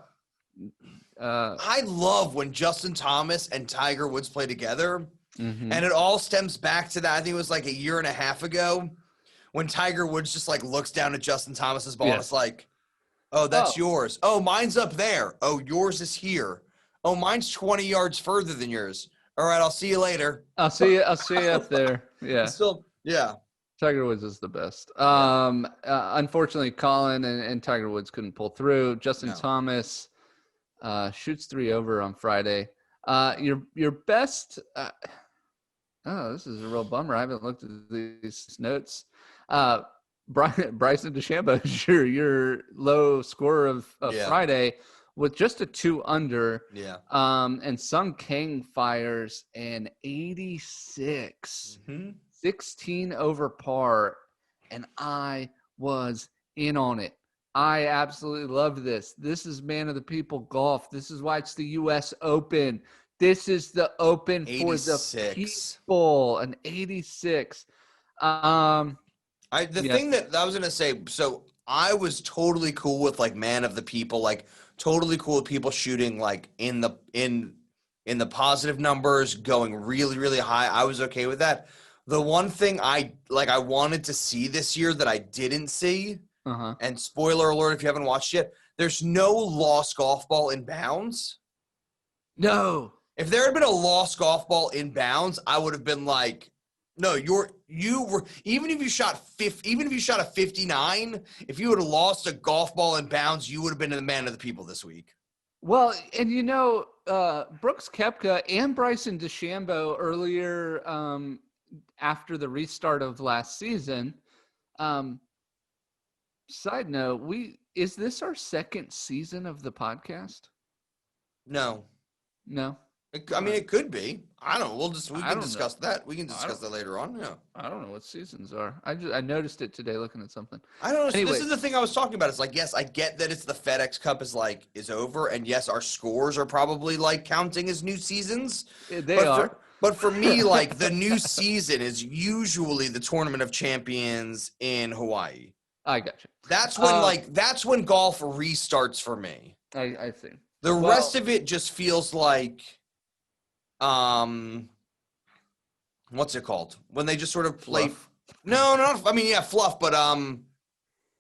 I love when Justin Thomas and Tiger Woods play together. Mm-hmm. And it all stems back to that. I think it was like a year and a half ago when Tiger Woods just looks down at Justin Thomas's ball. And it's like, oh, that's yours. Oh, mine's up there. Oh, yours is here. Oh, mine's 20 yards further than yours. All right, I'll see you later. I'll see you up there. Yeah. Yeah. Tiger Woods is the best. Unfortunately, Colin and Tiger Woods couldn't pull through. Justin Thomas shoots 3 over on Friday. Your best. This is a real bummer. I haven't looked at these notes. Bryson DeChambeau is your low scorer of Friday with just a 2 under. Yeah. And Sung Kang fires an 86. Mm-hmm. 16 over par, and I was in on it. I absolutely love this. This is man of the people golf. This is why it's the U.S. Open. This is the Open 86. For the people. An 86. Thing that I was gonna say. So I was totally cool with man of the people. Totally cool with people shooting in the positive numbers, going really really high. I was okay with that. The one thing I wanted to see this year that I didn't see, and spoiler alert if you haven't watched yet, there's no lost golf ball in bounds. No. If there had been a lost golf ball in bounds, I would have been like, No, even if you shot a 59, if you would have lost a golf ball in bounds, you would have been the man of the people this week. Well, and Brooks Koepka and Bryson DeChambeau earlier after the restart of last season. Side note, is this our second season of the podcast? No. I mean, it could be. I don't know. We can discuss that. We can discuss that later on. Yeah. I don't know what seasons are. I noticed it today looking at something. I don't know. Anyway. This is the thing I was talking about. It's like, yes, I get that it's the FedEx Cup is over, and yes, our scores are probably like counting as new seasons. They are. But for me, like the new season is usually the Tournament of Champions in Hawaii. I gotcha. That's when golf restarts for me. I see. The rest of it just feels like, what's it called? When they just sort of play. Fluff. Fluff. But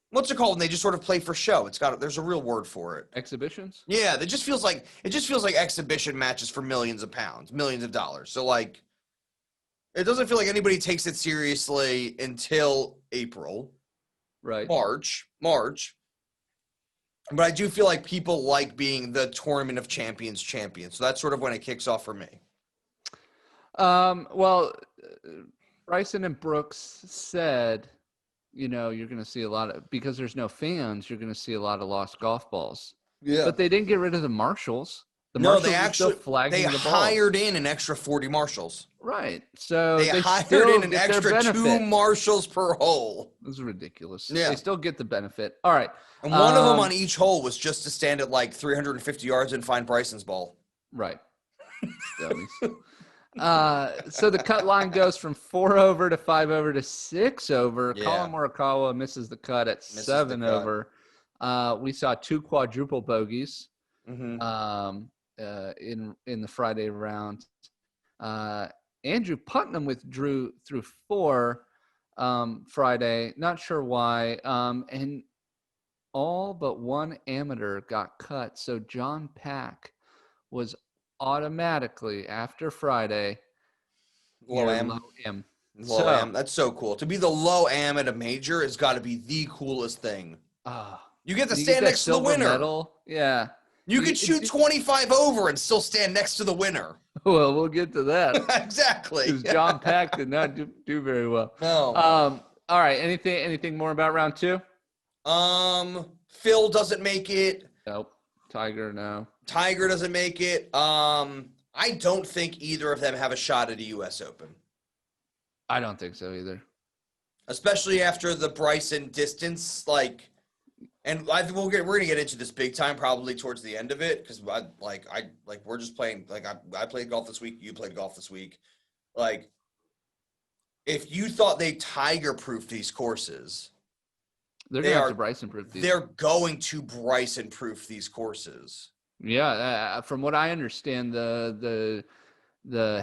what's it called? When they just sort of play for show. There's a real word for it. Exhibitions. Yeah, it just feels like exhibition matches for millions of dollars. So like, it doesn't feel like anybody takes it seriously until April, right? March. But I do feel like people like being the Tournament of Champions champion. So that's sort of when it kicks off for me. Well, Bryson and Brooks said, you're going to see a lot of, because there's no fans, you're going to see a lot of lost golf balls. Yeah. But they didn't get rid of the marshals. They actually they hired in an extra 40 marshals. Right. So they hired in an extra 2 marshals per hole. This is ridiculous. Yeah. They still get the benefit. All right. And one of them on each hole was just to stand at like 350 yards and find Bryson's ball. Right. So the cut line goes from 4 over to 5 over to 6 over. Yeah. Colin Morikawa misses the cut at 7 over. We saw 2 quadruple bogeys. Mm-hmm. In the Friday round. Andrew Putnam withdrew through 4 Friday. Not sure why. And all but one amateur got cut. So John Pack was automatically, after Friday, low am. That's so cool. To be the low am at a major has got to be the coolest thing. You get to stand next to the winner. Medal. Yeah. You could shoot 25 over and still stand next to the winner. Well, we'll get to that. Exactly. Because John Pack did not do very well. No. All right. Anything more about round 2? Phil doesn't make it. Nope. Tiger, no. Tiger doesn't make it. I don't think either of them have a shot at a U.S. Open. I don't think so either. Especially after the Bryson distance, and we're gonna get into this big time probably towards the end of it, because we're just playing. I played golf this week. You played golf this week. If you thought they Tiger-proof these courses, they're going to have to Bryson-proof these. They're going to Bryson-proof these courses. Yeah, from what I understand, the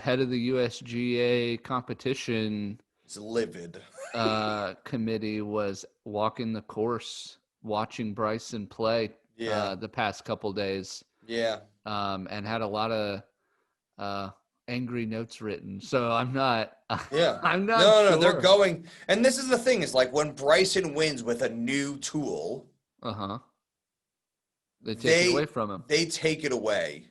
head of the USGA competition is livid. Committee was walking the course, watching Bryson play the past couple days. Yeah. And had a lot of angry notes written. So I'm not. Yeah. I'm not. No, sure. They're going. And this is the thing: is when Bryson wins with a new tool. They take it away from him. They take it away.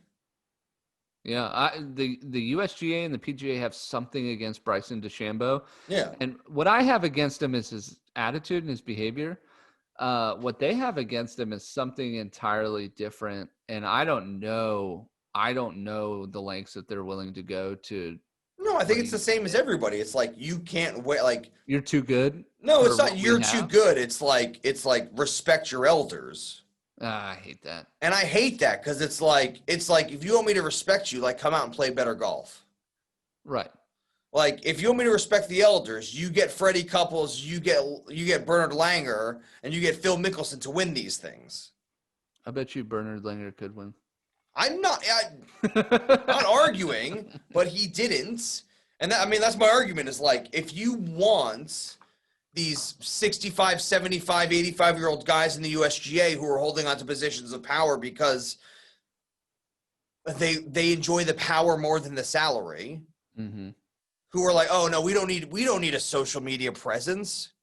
Yeah, the USGA and the PGA have something against Bryson DeChambeau. Yeah. And what I have against him is his attitude and his behavior. What they have against him is something entirely different. And I don't know the lengths that they're willing to go to. No, I think it's the same as everybody. It's like you can't wait. You're too good. No, it's not. You're too good. It's like respect your elders. I hate that. And I hate that because it's like if you want me to respect you, come out and play better golf. Right. If you want me to respect the elders, you get Freddie Couples, you get Bernard Langer, and you get Phil Mickelson to win these things. I bet you Bernard Langer could win. I'm not arguing, but he didn't. And that's my argument is if you want these 65, 75, 85-year-old guys in the USGA who are holding on to positions of power because they enjoy the power more than the salary. Mm-hmm. who are like, oh no, we don't need a social media presence.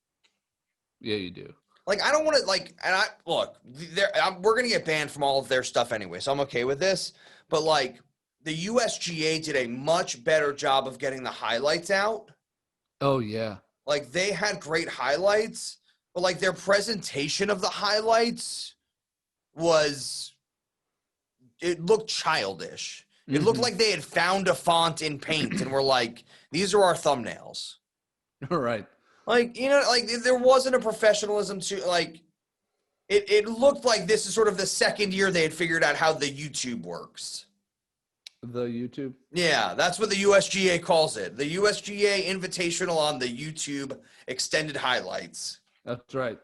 Yeah, you do. Like, I don't want to, like, and I look, we're gonna get banned from all of their stuff anyway, so I'm okay with this. But like, the USGA did a much better job of getting the highlights out. Oh yeah. Like, they had great highlights, but like their presentation of the highlights it looked childish. It looked like they had found a font in Paint and were like, these are our thumbnails. Right. Like, like there wasn't a professionalism to, like, it looked like this is sort of the second year they had figured out how the YouTube works. The YouTube? Yeah, that's what the USGA calls it. The USGA Invitational on the YouTube extended highlights. That's right.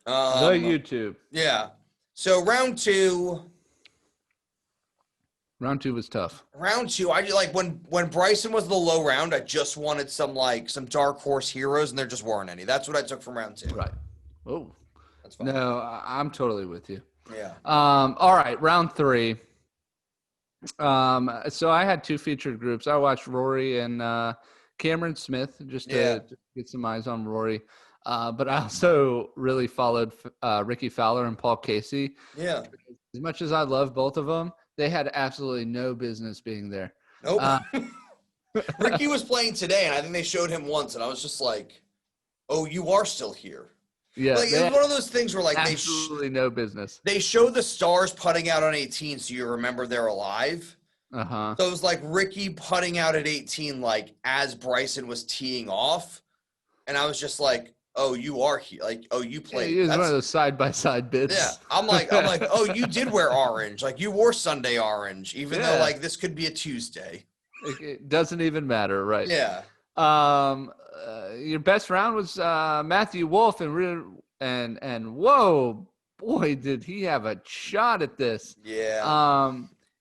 The YouTube. Yeah. So round two was tough. Round two, I like when Bryson was the low round, I just wanted some dark horse heroes, and there just weren't any. That's what I took from round two. Right. Oh, that's fine. No, I'm totally with you. Yeah. All right, round three. So I had two featured groups. I watched Rory and Cameron Smith just to get some eyes on Rory. But I also really followed Ricky Fowler and Paul Casey. Yeah. As much as I love both of them, they had absolutely no business being there. Nope. Ricky was playing today, and I think they showed him once, and I was just like, "Oh, you are still here." Yeah, like it's one of those things where like absolutely no business. They show the stars putting out on 18, so you remember they're alive. Uh-huh. So it was like Ricky putting out at 18, like as Bryson was teeing off, and I was just like, "Oh, you are here. Like, oh, you played." Yeah, it was one of those side-by-side bits. Yeah, I'm like, oh, you did wear orange. Like, you wore Sunday orange, even though like this could be a Tuesday. It doesn't even matter, right? Yeah. Your best round was Matthew Wolf, and whoa, boy, did he have a shot at this. Yeah.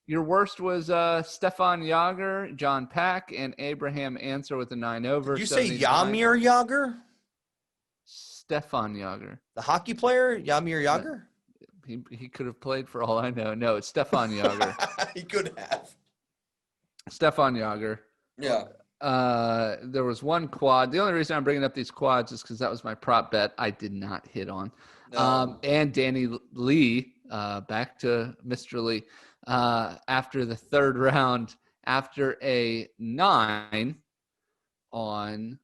Your worst was Stefan Yager, John Pack, and Abraham Answer with a 9 over. Did you say Yamir Yager? Stefan Yager. The hockey player, Yamir Yager? He could have played for all I know. No, it's Stefan Yager. He could have. Stefan Yager. Yeah. There was one quad. The only reason I'm bringing up these quads is because that was my prop bet I did not hit on. No. And Danny Lee, back to Mr. Lee, after the third round, after a 9 on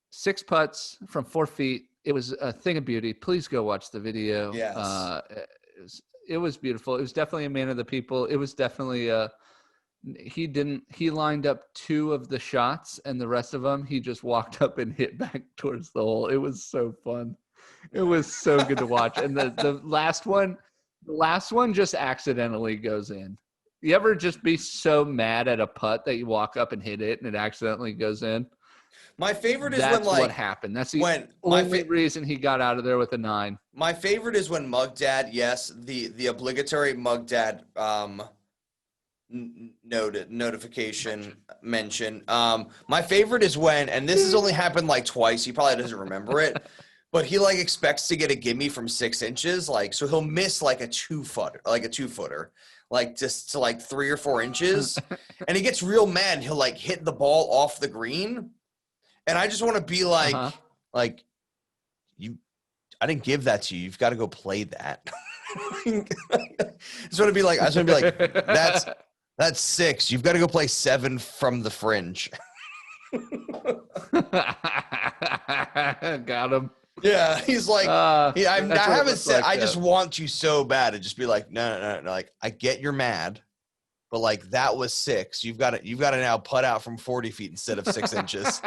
6 putts from 4 feet. It was a thing of beauty. Please go watch the video. Yes. It was beautiful. It was definitely a man of the people. It was definitely he lined up 2 of the shots, and the rest of them he just walked up and hit back towards the hole. It was so fun. It was so good to watch. And the last one just accidentally goes in. You ever just be so mad at a putt that you walk up and hit it and it accidentally goes in? My favorite is That's when, like, what happened. That's the only reason he got out of there with a 9. My favorite is when Mug Dad, the obligatory Mug Dad notification mention. My favorite is when, and this has only happened like twice. He probably doesn't remember it, but he like expects to get a gimme from 6 inches, like so he'll miss like a 2-footer, like just to like 3 or 4 inches, and he gets real mad. He'll like hit the ball off the green. And I just want to be like, I didn't give that to you. You've got to go play that. I just want to be like, that's 6. You've got to go play 7 from the fringe. Got him. Yeah, he's like, I haven't said. Like I just want you so bad to just be like, no. Like, I get you're mad. But like that was 6. You've got to now putt out from 40 feet instead of 6 inches.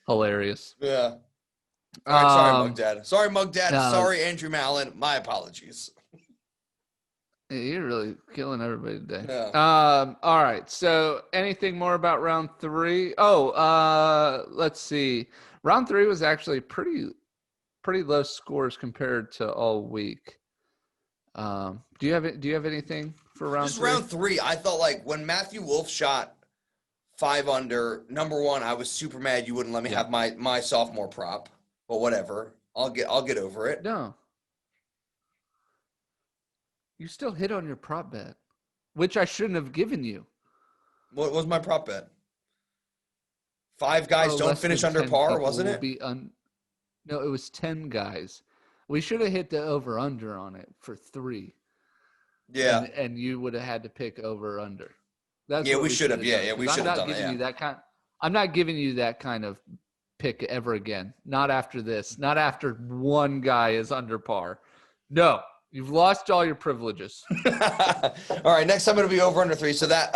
Hilarious. Yeah. All right, sorry, Mug Dad. Sorry, Mug Dad. Sorry, Andrew Mallon. My apologies. You're really killing everybody today. Yeah. All right. So anything more about round 3? Oh, let's see. Round 3 was actually pretty low scores compared to all week. Do you have anything for round 3? Round 3, I thought like when Matthew Wolf shot 5 under, number one, I was super mad you wouldn't let me have my sophomore prop, but whatever. I'll get over it. No. You still hit on your prop bet, which I shouldn't have given you. What was my prop bet? 5 guys don't Less finish than under 10 par, people wasn't will it? be No, it was 10 guys. We should have hit the over-under on it for 3. Yeah. And you would have had to pick over-under. That's Yeah, what we should have. done, Yeah, we 'cause should have done it. Yeah. I'm not giving you that kind of pick ever again. Not after this. Not after one guy is under par. No, you've lost all your privileges. All right, next I'm going to be over under 3. So that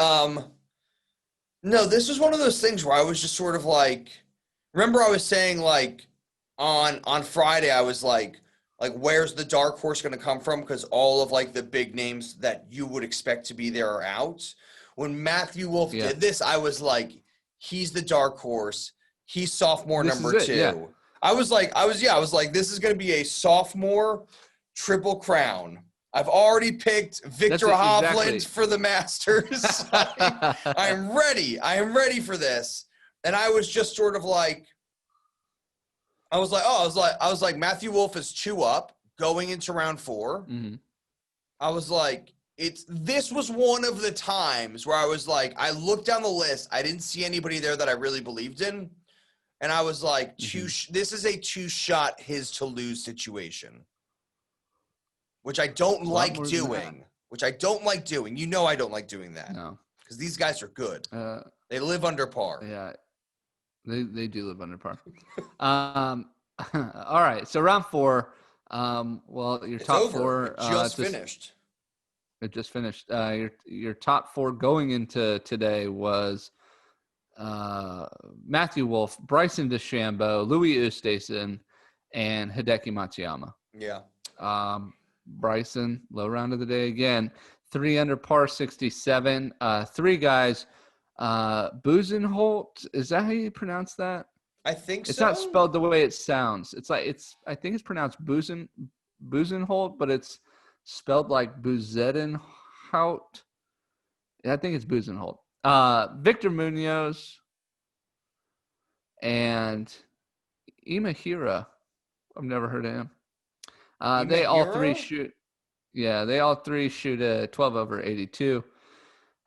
no, this was one of those things where I was just sort of like, remember I was saying like on Friday I was like where's the dark horse going to come from, because all of like the big names that you would expect to be there are out. When Matthew Wolff did this, I was like, he's the dark horse. He's sophomore number 2. Yeah. I was like, this is going to be a sophomore triple crown. I've already picked Victor Hovland for the Masters. I'm ready. I am ready for this. And I was just sort of like, I was like, Matthew Wolff is 2 up going into round 4. Mm-hmm. I was like, this was one of the times where I was like, I looked down the list. I didn't see anybody there that I really believed in. And I was like, this is a 2-shot his to lose situation, which I don't like doing. You know I don't like doing that. No. Because these guys are good. They live under par. Yeah. They do live under par. All right. So round 4. Well, your top over. 4 finished. It just finished. Your top 4 going into today was Matthew Wolff, Bryson DeChambeau, Louis Oosthuizen, and Hideki Matsuyama. Yeah. Bryson, low round of the day again. 3 under par, 67. 3 guys. Buzenholt, is that how you pronounce that? I think it's so. Not spelled the way it sounds. I think it's pronounced Buzenholt, but it's spelled like Buzedenhout. I think it's Buzenholt. Victor Munoz and Imahira. I've never heard of him. They all 3 shoot. Yeah, they all 3 shoot a 12 over 82.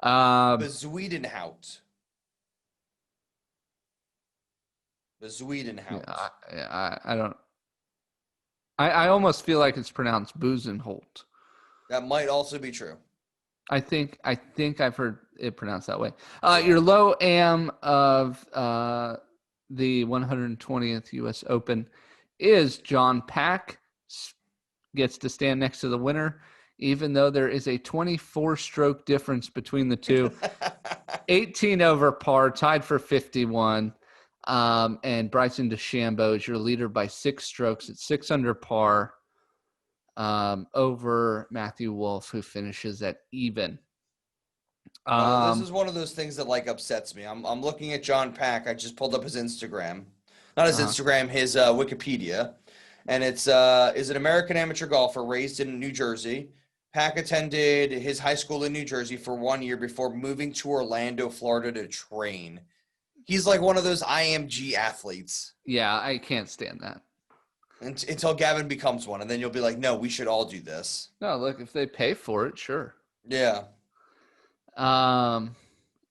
Bezuidenhout. Yeah, I don't. I almost feel like it's pronounced Buzenholt. That might also be true. I think I've heard it pronounced that way. Your low AM of the 120th U.S. Open is John Pack. Gets to stand next to the winner, even though there is a 24-stroke difference between the two. 18 over par, tied for 51. And Bryson DeChambeau is your leader by 6 strokes at 6 under par over Matthew Wolff, who finishes at even. This is one of those things that like upsets me. I'm looking at John Pack. I just pulled up his Instagram, not his Instagram, his Wikipedia, and it's is an American amateur golfer raised in New Jersey. Pack attended his high school in New Jersey for 1 year before moving to Orlando, Florida to train. He's like one of those IMG athletes. Yeah, I can't stand that. Until Gavin becomes one, and then you'll be like, no, we should all do this. No, look, if they pay for it, sure. Yeah.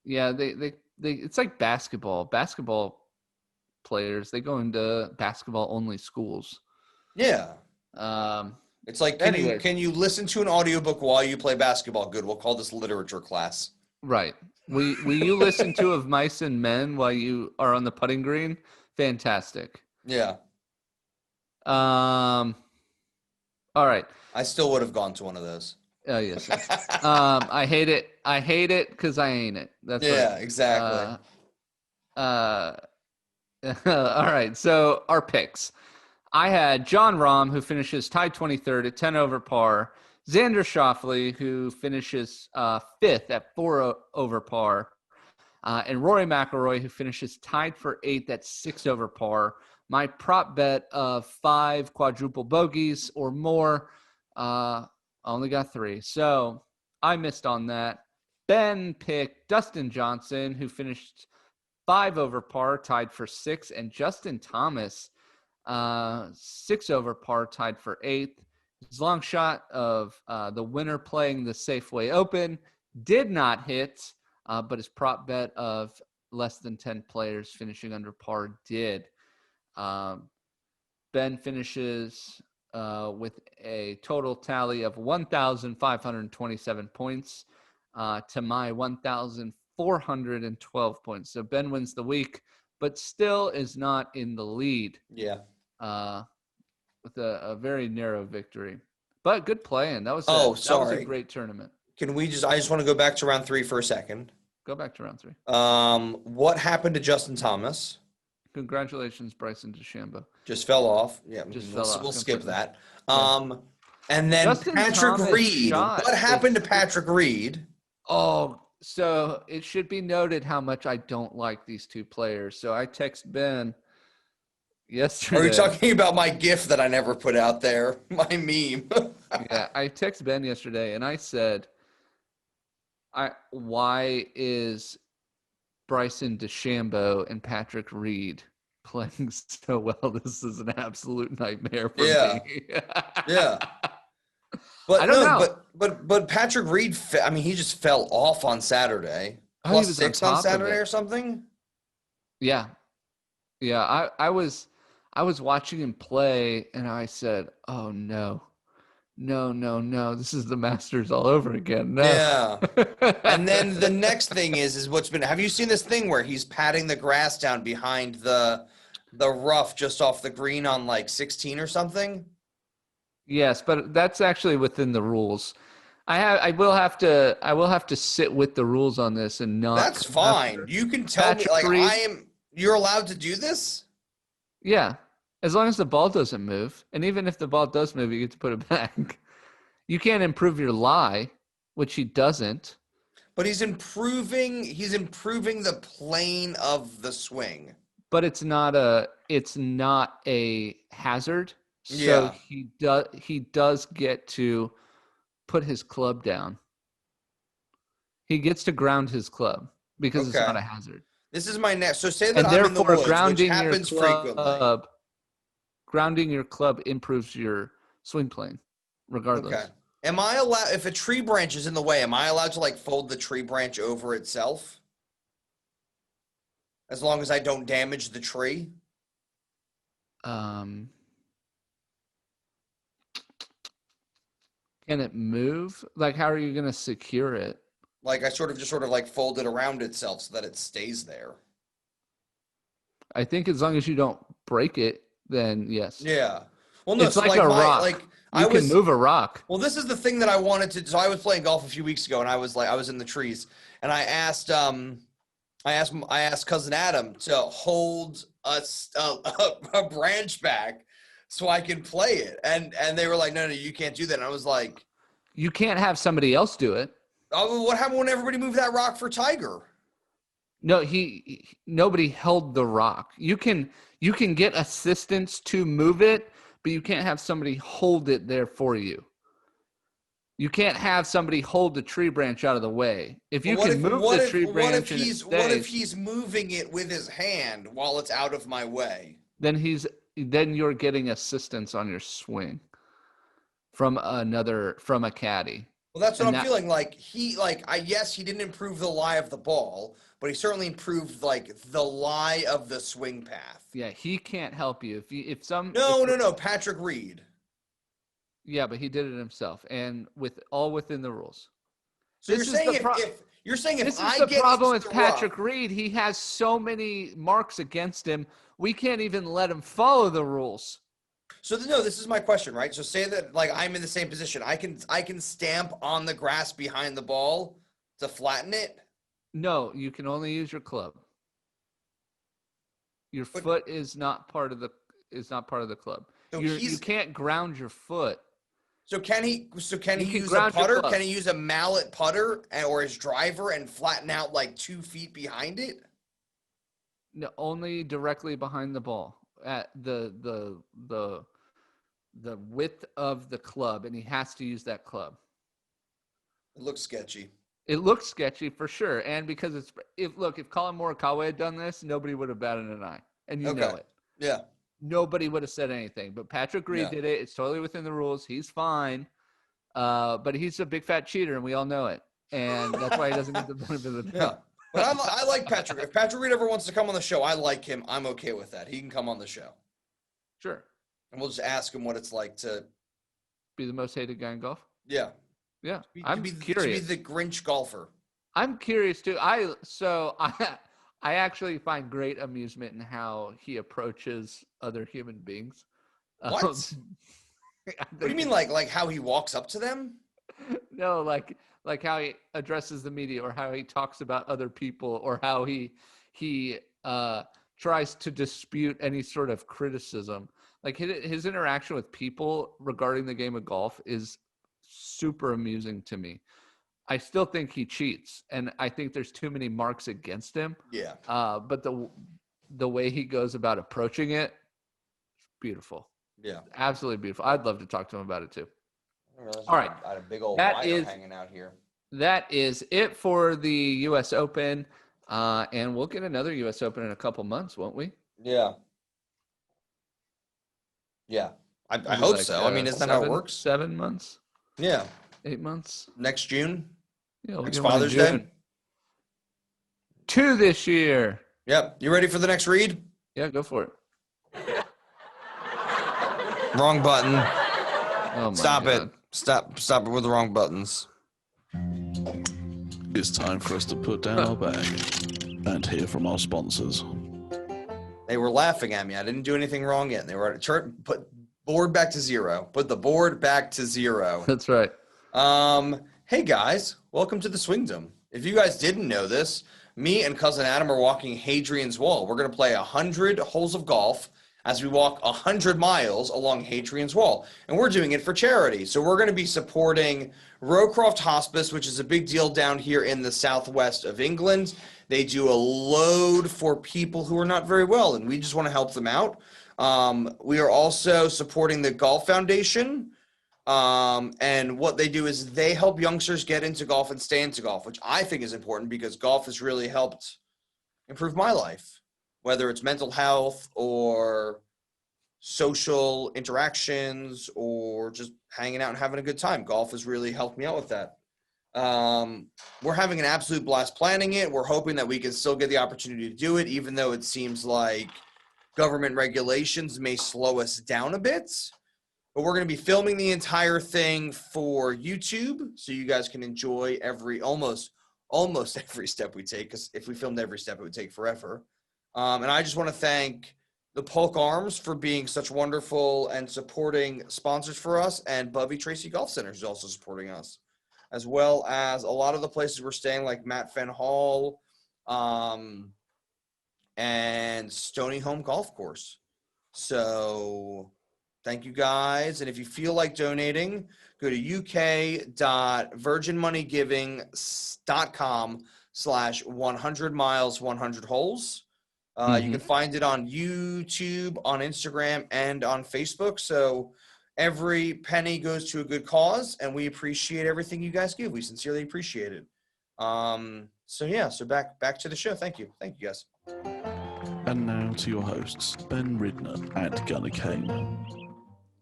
Yeah, they it's like basketball. Basketball players, they go into basketball only schools. Yeah. It's like, can you listen to an audiobook while you play basketball? Good. We'll call this literature class. Right. Will you listen to Of Mice and Men while you are on the putting green? Fantastic. Yeah. All right. I still would have gone to one of those. Oh, yes. I hate it because I ain't it. That's yeah, right. Exactly. All right. So our picks. I had John Rahm, who finishes tied 23rd at 10 over par. Xander Schauffele, who finishes 5th at 4 over par. And Rory McIlroy, who finishes tied for 8th at 6 over par. My prop bet of 5 quadruple bogeys or more, I only got 3. So I missed on that. Ben picked Dustin Johnson, who finished 5 over par, tied for 6. And Justin Thomas, 6 over par, tied for 8th. His long shot of the winner playing the Safeway Open did not hit, but his prop bet of less than 10 players finishing under par did. Ben finishes with a total tally of 1,527 points to my 1,412 points. So Ben wins the week, but still is not in the lead. Yeah. With a very narrow victory. But good playing. That was Oh, that was a sorry. great tournament. I just want to go back to round 3 for a second. Go back to round 3. What happened to Justin Thomas? Congratulations, Bryson DeChambeau. Just fell off. Yeah, we'll skip that. And then Justin Patrick Thomas Reed. What happened to Patrick Reed? Oh, so it should be noted how much I don't like these two players. So I text Ben yesterday. Are you talking about my GIF that I never put out there? My meme. Yeah, I texted Ben yesterday and I said, why is Bryson DeChambeau and Patrick Reed playing so well? This is an absolute nightmare for me. Yeah. But I don't know. But Patrick Reed, he just fell off on Saturday. Plus 6 on Saturday or something? Yeah. Yeah, I was watching him play and I said, "Oh no. No. This is the Masters all over again." No. Yeah. And then the next thing is what's been, have you seen this thing where he's patting the grass down behind the rough just off the green on like 16 or something? Yes, but that's actually within the rules. I will have to sit with the rules on this and not. That's fine. You can tell me you're allowed to do this? Yeah. As long as the ball doesn't move. And even if the ball does move, you get to put it back. You can't improve your lie, which he doesn't. But he's improving the plane of the swing. But it's not a hazard. So he does get to put his club down. He gets to ground his club because it's not a hazard. This is my next. So say that I'm in the woods, which happens frequently. Grounding your club improves your swing plane, regardless. Okay. Am I allowed, if a tree branch is in the way, am I allowed to like fold the tree branch over itself? As long as I don't damage the tree? Can it move? Like, how are you going to secure it? Like, I sort of like fold it around itself so that it stays there. I think as long as you don't break it, then yes. Yeah. Well, no, it's like a rock. You can move a rock. Well, this is the thing that I wanted to. So I was playing golf a few weeks ago, and I was in the trees, and I asked cousin Adam to hold a branch back so I can play it, and they were like, no, you can't do that. And I was like, you can't have somebody else do it. Oh, what happened when everybody moved that rock for Tiger? No, nobody held the rock. You can get assistance to move it, but you can't have somebody hold it there for you. You can't have somebody hold the tree branch out of the way. If you can move the tree branch, what if he's moving it with his hand while it's out of my way? Then you're getting assistance on your swing from a caddy. Well, that's what I'm feeling like. He didn't improve the lie of the ball, but he certainly improved like the lie of the swing path. Yeah, he can't help you No, Patrick Reed. Yeah, but he did it himself, and within the rules. So you're saying if this I is the get problem with Patrick Reed, he has so many marks against him. We can't even let him follow the rules. So this is my question, right? So say that like I'm in the same position. I can stamp on the grass behind the ball to flatten it? No, you can only use your club. Your foot is not part of the club. So you can't ground your foot. So can he use a putter? Can he use a mallet putter or his driver and flatten out like 2 feet behind it? No, only directly behind the ball at the width of the club, and he has to use that club. It looks sketchy. It looks sketchy for sure, and because if Colin Morikawa had done this, nobody would have batted an eye, and you know it. Yeah. nobody would have said anything. But Patrick Reed did it. It's totally within the rules. He's fine. But he's a big fat cheater, and we all know it. And that's why he doesn't get the benefit of the doubt. But I like Patrick. If Patrick Reed ever wants to come on the show, I like him. I'm okay with that. He can come on the show. Sure. And we'll just ask him what it's like to be the most hated guy in golf. Yeah. I'm curious. To be the Grinch golfer. I'm curious too. I actually find great amusement in how he approaches other human beings. What? What do you mean, like how he walks up to them? No, like how he addresses the media, or how he talks about other people, or how he tries to dispute any sort of criticism. Like his interaction with people regarding the game of golf is super amusing to me. I still think he cheats, and I think there's too many marks against him. Yeah. But the way he goes about approaching it, beautiful. Yeah. Absolutely beautiful. I'd love to talk to him about it too. All right. I had a big old wire hanging out here. That is it for the U.S. Open. And we'll get another U.S. Open in a couple months, won't we? Yeah. Yeah. I hope so. I mean, isn't that how it works? 7 months? Yeah. 8 months? Next June? Yeah, next Father's Day? 2 this year. Yep. You ready for the next read? Yeah, go for it. Wrong button. Oh my Stop God. it. Stop it with the wrong buttons. It's time for us to put down our bag and hear from our sponsors. They were laughing at me. I didn't do anything wrong yet. They were at a church. Put board back to 0. Put the board back to 0. That's right. Hey guys, welcome to the Swingdom. If you guys didn't know this, me and cousin Adam are walking Hadrian's Wall. We're going to play 100 holes of golf as we walk 100 miles along Hadrian's Wall. And we're doing it for charity. So we're going to be supporting Rowcroft Hospice, which is a big deal down here in the southwest of England. They do a load for people who are not very well, and we just want to help them out. We are also supporting the Golf Foundation. And what they do is they help youngsters get into golf and stay into golf, which I think is important because golf has really helped improve my life, whether it's mental health or social interactions or just hanging out and having a good time. Golf has really helped me out with that. We're having an absolute blast planning it. We're hoping that we can still get the opportunity to do it, even though it seems like government regulations may slow us down a bit. But we're going to be filming the entire thing for YouTube, so you guys can enjoy almost every step we take, because if we filmed every step, it would take forever. And I just want to thank the Polk Arms for being such wonderful and supporting sponsors for us, and Bubby Tracy Golf Center is also supporting us, as well as a lot of the places we're staying, like Matt Fenn Hall and Stony Home Golf Course. So thank you guys. And if you feel like donating, go to uk.virginmoneygiving.com/100 miles, 100 holes. You can find it on YouTube, on Instagram, and on Facebook. So every penny goes to a good cause, and we appreciate everything you guys give. We sincerely appreciate it. So back to the show. Thank you. Thank you, guys. And now to your hosts, Ben Ridner and Gunnar Kane.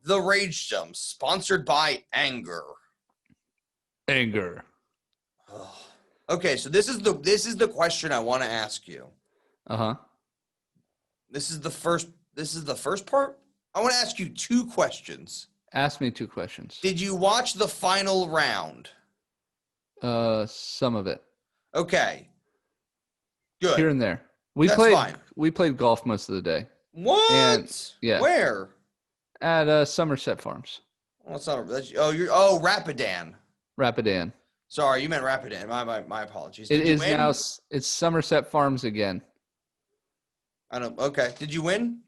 The Rage Jump, sponsored by Anger. Anger. Okay, so this is the question I want to ask you. Uh-huh. This is the first part. I want to ask you 2 questions. Ask me 2 questions. Did you watch the final round? Some of it. Okay. Good. Here and there. That's fine. We played golf most of the day. What? And, yeah. Where? At Somerset Farms. Well, it's not. Rapidan. Rapidan. Sorry, you meant Rapidan. My apologies. It is now. It's Somerset Farms again. I don't. Okay. Did you win?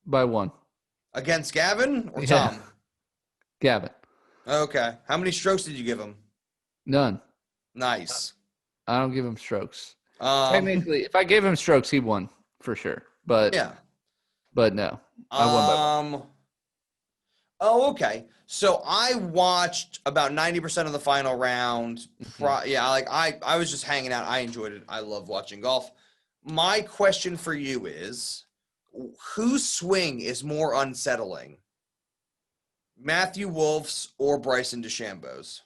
By 1. Against Gavin or Yeah. Tom? Gavin. Okay. How many strokes did you give him? None. Nice. I don't give him strokes. Technically, if I gave him strokes, he won for sure. But yeah. But no, I won by 1. Oh, okay. So I watched about 90% of the final round. I was just hanging out. I enjoyed it. I love watching golf. My question for you is, whose swing is more unsettling? Matthew Wolf's or Bryson DeChambeau's?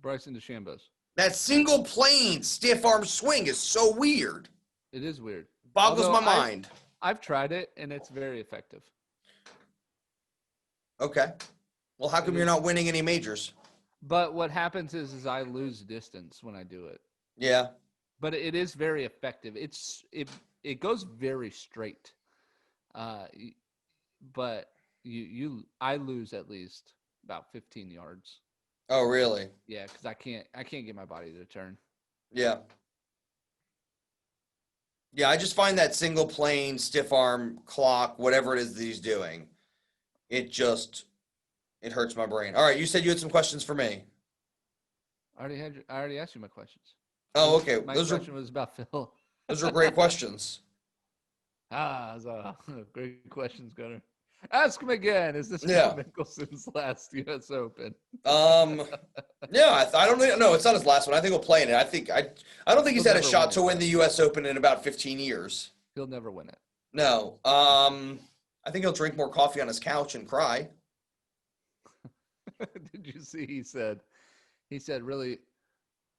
Bryson DeChambeau's. That single plane stiff arm swing is so weird. It is weird. Boggles my mind. I've tried it, and it's very effective. Okay. Well, how come you're not winning any majors? But what happens is I lose distance when I do it. Yeah. But it is very effective. It goes very straight. But I lose at least about 15 yards. Oh, really? Yeah, because I can't get my body to turn. Yeah. Yeah, I just find that single plane, stiff arm, clock, whatever it is that he's doing, it hurts my brain. All right, you said you had some questions for me. I already asked you my questions. Oh, okay. My question was about Phil. Those are great questions. Great questions, Gunnar. Ask him again. Is this Phil Mickelson's last U.S. Open? Yeah, I don't think. No, it's not his last one. I think he'll play in it. I don't think he's had a shot to win the U.S. Open in about 15 years. He'll never win it. No. I think he'll drink more coffee on his couch and cry. Did you see? He said, really,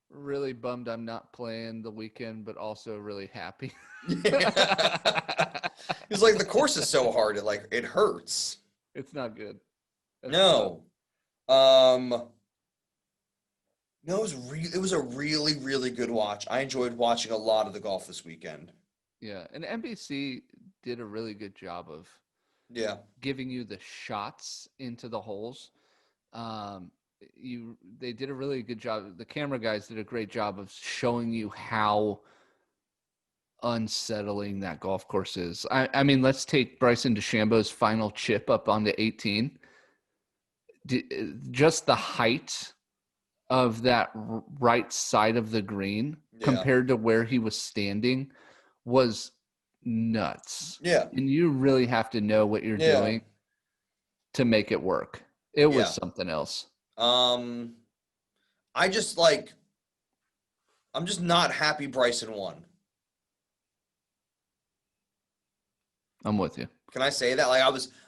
really bummed I'm not playing the weekend, but also really happy. He's like, the course is so hard, it hurts. It's not good. No. No, it was a really, really good watch. I enjoyed watching a lot of the golf this weekend. Yeah, and NBC did a really good job of giving you the shots into the holes. They did a really good job. The camera guys did a great job of showing you how unsettling that golf course is. I mean, let's take Bryson DeChambeau's final chip up onto 18. Just the height of that right side of the green compared to where he was standing was nuts. Yeah. And you really have to know what you're doing to make it work. It was something else. I'm just not happy Bryson won. I'm with you. Can I say that?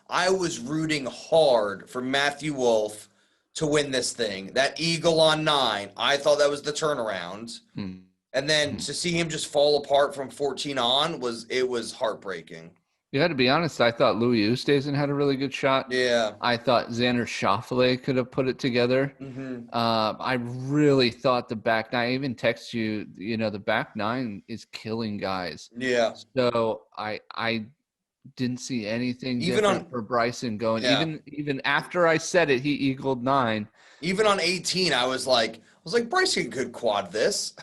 I was rooting hard for Matthew Wolf to win this thing. That eagle on 9, I thought that was the turnaround. And then to see him just fall apart from 14 on was heartbreaking. You had to be honest. I thought Louis Oosthuizen had a really good shot. Yeah. I thought Xander Schauffele could have put it together. Mm-hmm. I really thought the back 9, I even text you, the back 9 is killing guys. Yeah. So I didn't see anything different for Bryson going. Even after I said it, he eagled 9. Even on 18, I was like, Bryson could quad this.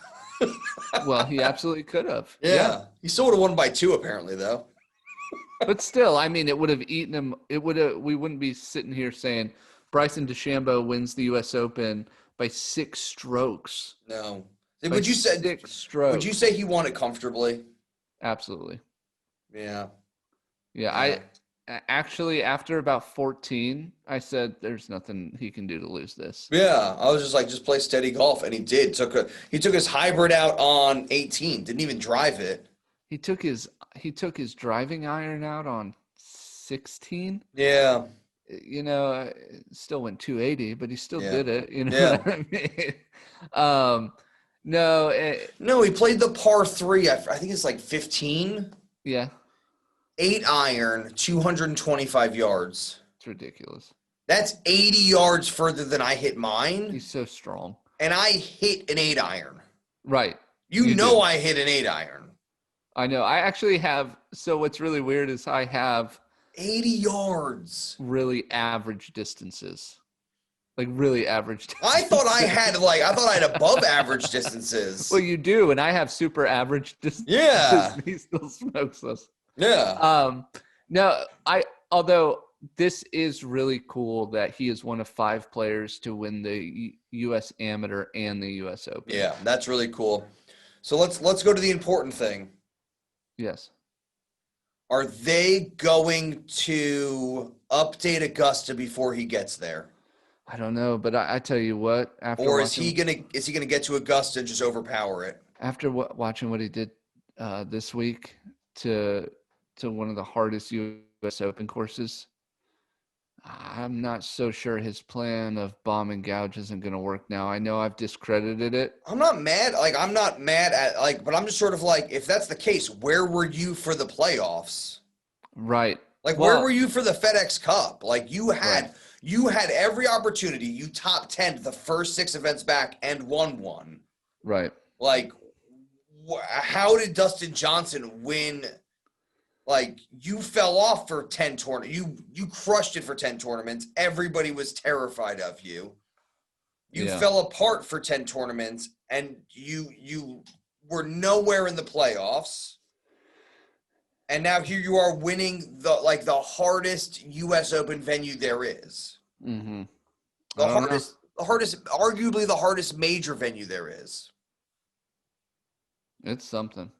Well, he absolutely could have. Yeah. He still would have won by 2, apparently, though. But still, I mean, it would have eaten him. We wouldn't be sitting here saying Bryson DeChambeau wins the U.S. Open by 6 strokes. No. Would you say he won it comfortably? Absolutely. Yeah. Yeah. I actually, after about 14, I said, "There's nothing he can do to lose this." Yeah, I was just play steady golf, and he did. He took his hybrid out on 18. Didn't even drive it. He took his driving iron out on 16. Yeah. Still went 280, but he still did it. What I mean? No, he played the par 3. I think it's 15. Yeah. 8 iron, 225 yards. It's ridiculous. That's 80 yards further than I hit mine. He's so strong. And I hit an 8 iron. Right. You know I hit an 8 iron. I know. I actually have. So what's really weird is I have 80 yards. Really average distances. Really average distances. I thought I had above average distances. Well, you do, and I have super average distances. Yeah. He still smokes us. Yeah. No, although this is really cool that he is one of 5 players to win the U.S. Amateur and the U.S. Open. Yeah, that's really cool. So let's go to the important thing. Yes. Are they going to update Augusta before he gets there? I don't know, but I tell you what. Is he gonna get to Augusta and just overpower it? After watching what he did this week to to one of the hardest U.S. Open courses. I'm not so sure his plan of bomb and gouge isn't going to work now. I know I've discredited it. I'm not mad. I'm not mad at but I'm just sort of like, if that's the case, where were you for the playoffs? Right. Where were you for the FedEx Cup? You had right. every opportunity. You top 10 the first 6 events back and won one. Right. How did Dustin Johnson win? You fell off for 10 tournaments. You crushed it for 10 tournaments. Everybody was terrified of you. You fell apart for 10 tournaments, and you were nowhere in the playoffs. And now here you are winning the hardest U.S. Open venue there is. Mm-hmm. Arguably the hardest major venue there is. It's something.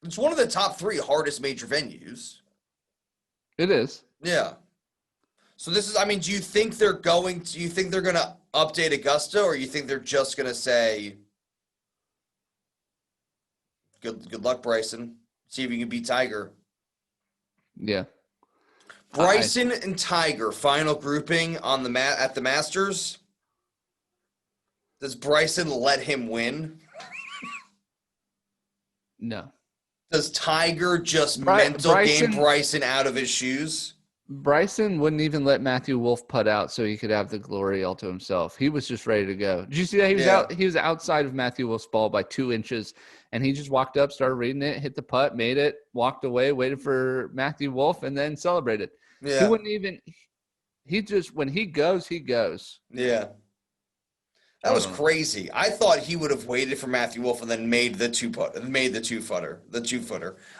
It's one of the top 3 hardest major venues. It is. Yeah. So this is, do you think they're going to update Augusta, or you think they're just going to say, good luck, Bryson. See if you can beat Tiger. Yeah. Bryson and Tiger final grouping on the at the Masters. Does Bryson let him win? No. Does Tiger just mental game Bryson out of his shoes? Bryson wouldn't even let Matthew Wolff putt out so he could have the glory all to himself. He was just ready to go. Did you see that? He was outside of Matthew Wolff's ball by 2 inches, and he just walked up, started reading it, hit the putt, made it, walked away, waited for Matthew Wolff, and then celebrated. Yeah. He wouldn't even – he just – when he goes, he goes. Yeah. That was crazy. I thought he would have waited for Matthew Wolff and then made the two-footer.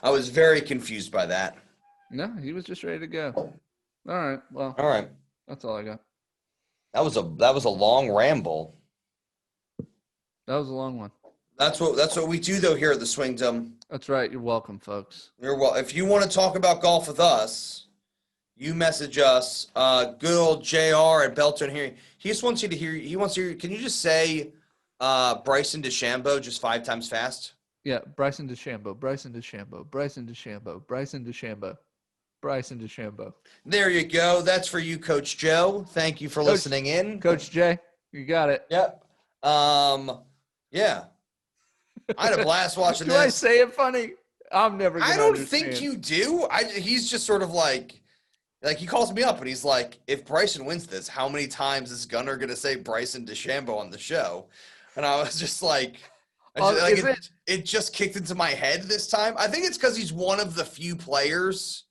I was very confused by that. No, he was just ready to go. All right. Well. All right. That's all I got. That was a long ramble. That was a long one. That's what we do though here at the Swingdom. That's right. You're welcome, folks. You're welcome. If you want to talk about golf with us, you message us. Good old JR at Belton here. He just wants you to hear. He wants you. Can you just say Bryson DeChambeau just 5 times fast? Yeah, Bryson DeChambeau. Bryson DeChambeau. Bryson DeChambeau. Bryson DeChambeau. Bryson DeChambeau. There you go. That's for you, Coach Joe. Thank you for listening in. Coach Jay, you got it. Yep. Yeah. I had a blast watching this. Do I say it funny? I'm never gonna understand. Think you do. He's just sort of like he calls me up and he's like, if Bryson wins this, how many times is Gunnar gonna say Bryson DeChambeau on the show? And I was just like, it just kicked into my head this time. I think it's because he's one of the few players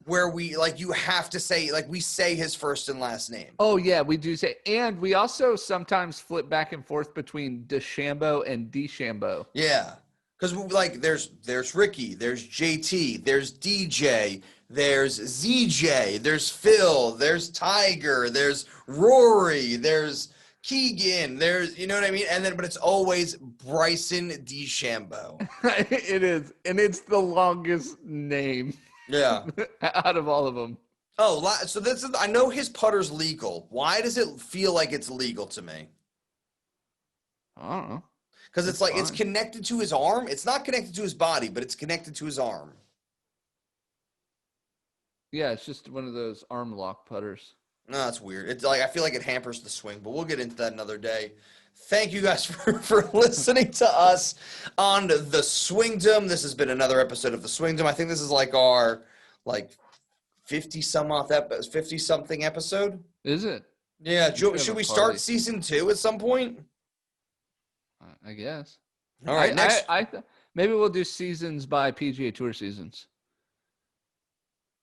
where we you have to say we say his first and last name. Oh yeah, we do say, and we also sometimes flip back and forth between DeChambeau and DeChambeau. Yeah, because there's Ricky, there's JT, there's DJ, there's ZJ, there's Phil, there's Tiger, there's Rory, there's Keegan, there's you know what I mean, but it's always Bryson DeChambeau. It is, and it's the longest name. Yeah. Out of all of them. Oh, so I know his putter's legal. Why does it feel like it's legal to me? I don't know. Because it's connected to his arm. It's not connected to his body, but it's connected to his arm. Yeah, it's just one of those arm lock putters. No, that's weird. It's I feel like it hampers the swing, but we'll get into that another day. Thank you guys for listening to us on the Swingdom. This has been another episode of the Swingdom. I think this is our 50-something episode. Is it? Yeah. Should we start season 2 at some point? I guess. All right. Maybe we'll do seasons by PGA Tour seasons.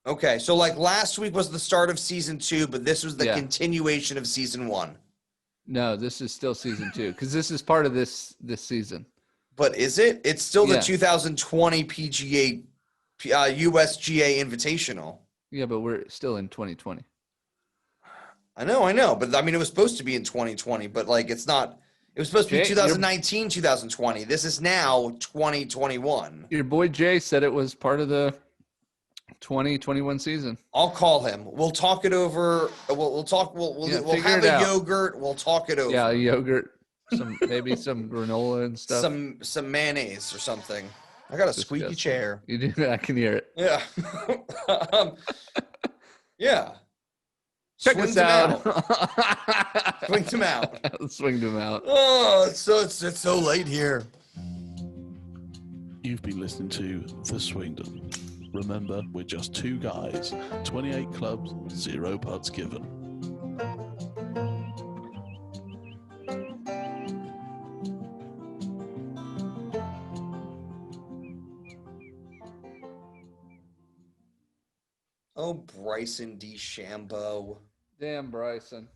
Okay. So last week was the start of season 2, but this was the continuation of season 1. No, this is still season 2 because this is part of this season. But is it? It's still the 2020 PGA USGA Invitational. Yeah, but we're still in 2020. I know. But it was supposed to be in 2020, but it's not. It was supposed to be 2019, 2020. This is now 2021. Your boy Jay said it was part of the 2021 season. I'll call him. We'll talk it over. We'll talk. We'll have a yogurt. We'll talk it over. Yeah, yogurt. Maybe some granola and stuff. Some mayonnaise or something. I got a squeaky chair. You do. I can hear it. Yeah. Yeah. Check us out. Swings him out. Swing them out. Oh, it's so late here. You've been listening to The Swingdom. Remember, we're just two guys, 28 clubs, 0 putts given. Oh, Bryson DeChambeau. Damn, Bryson.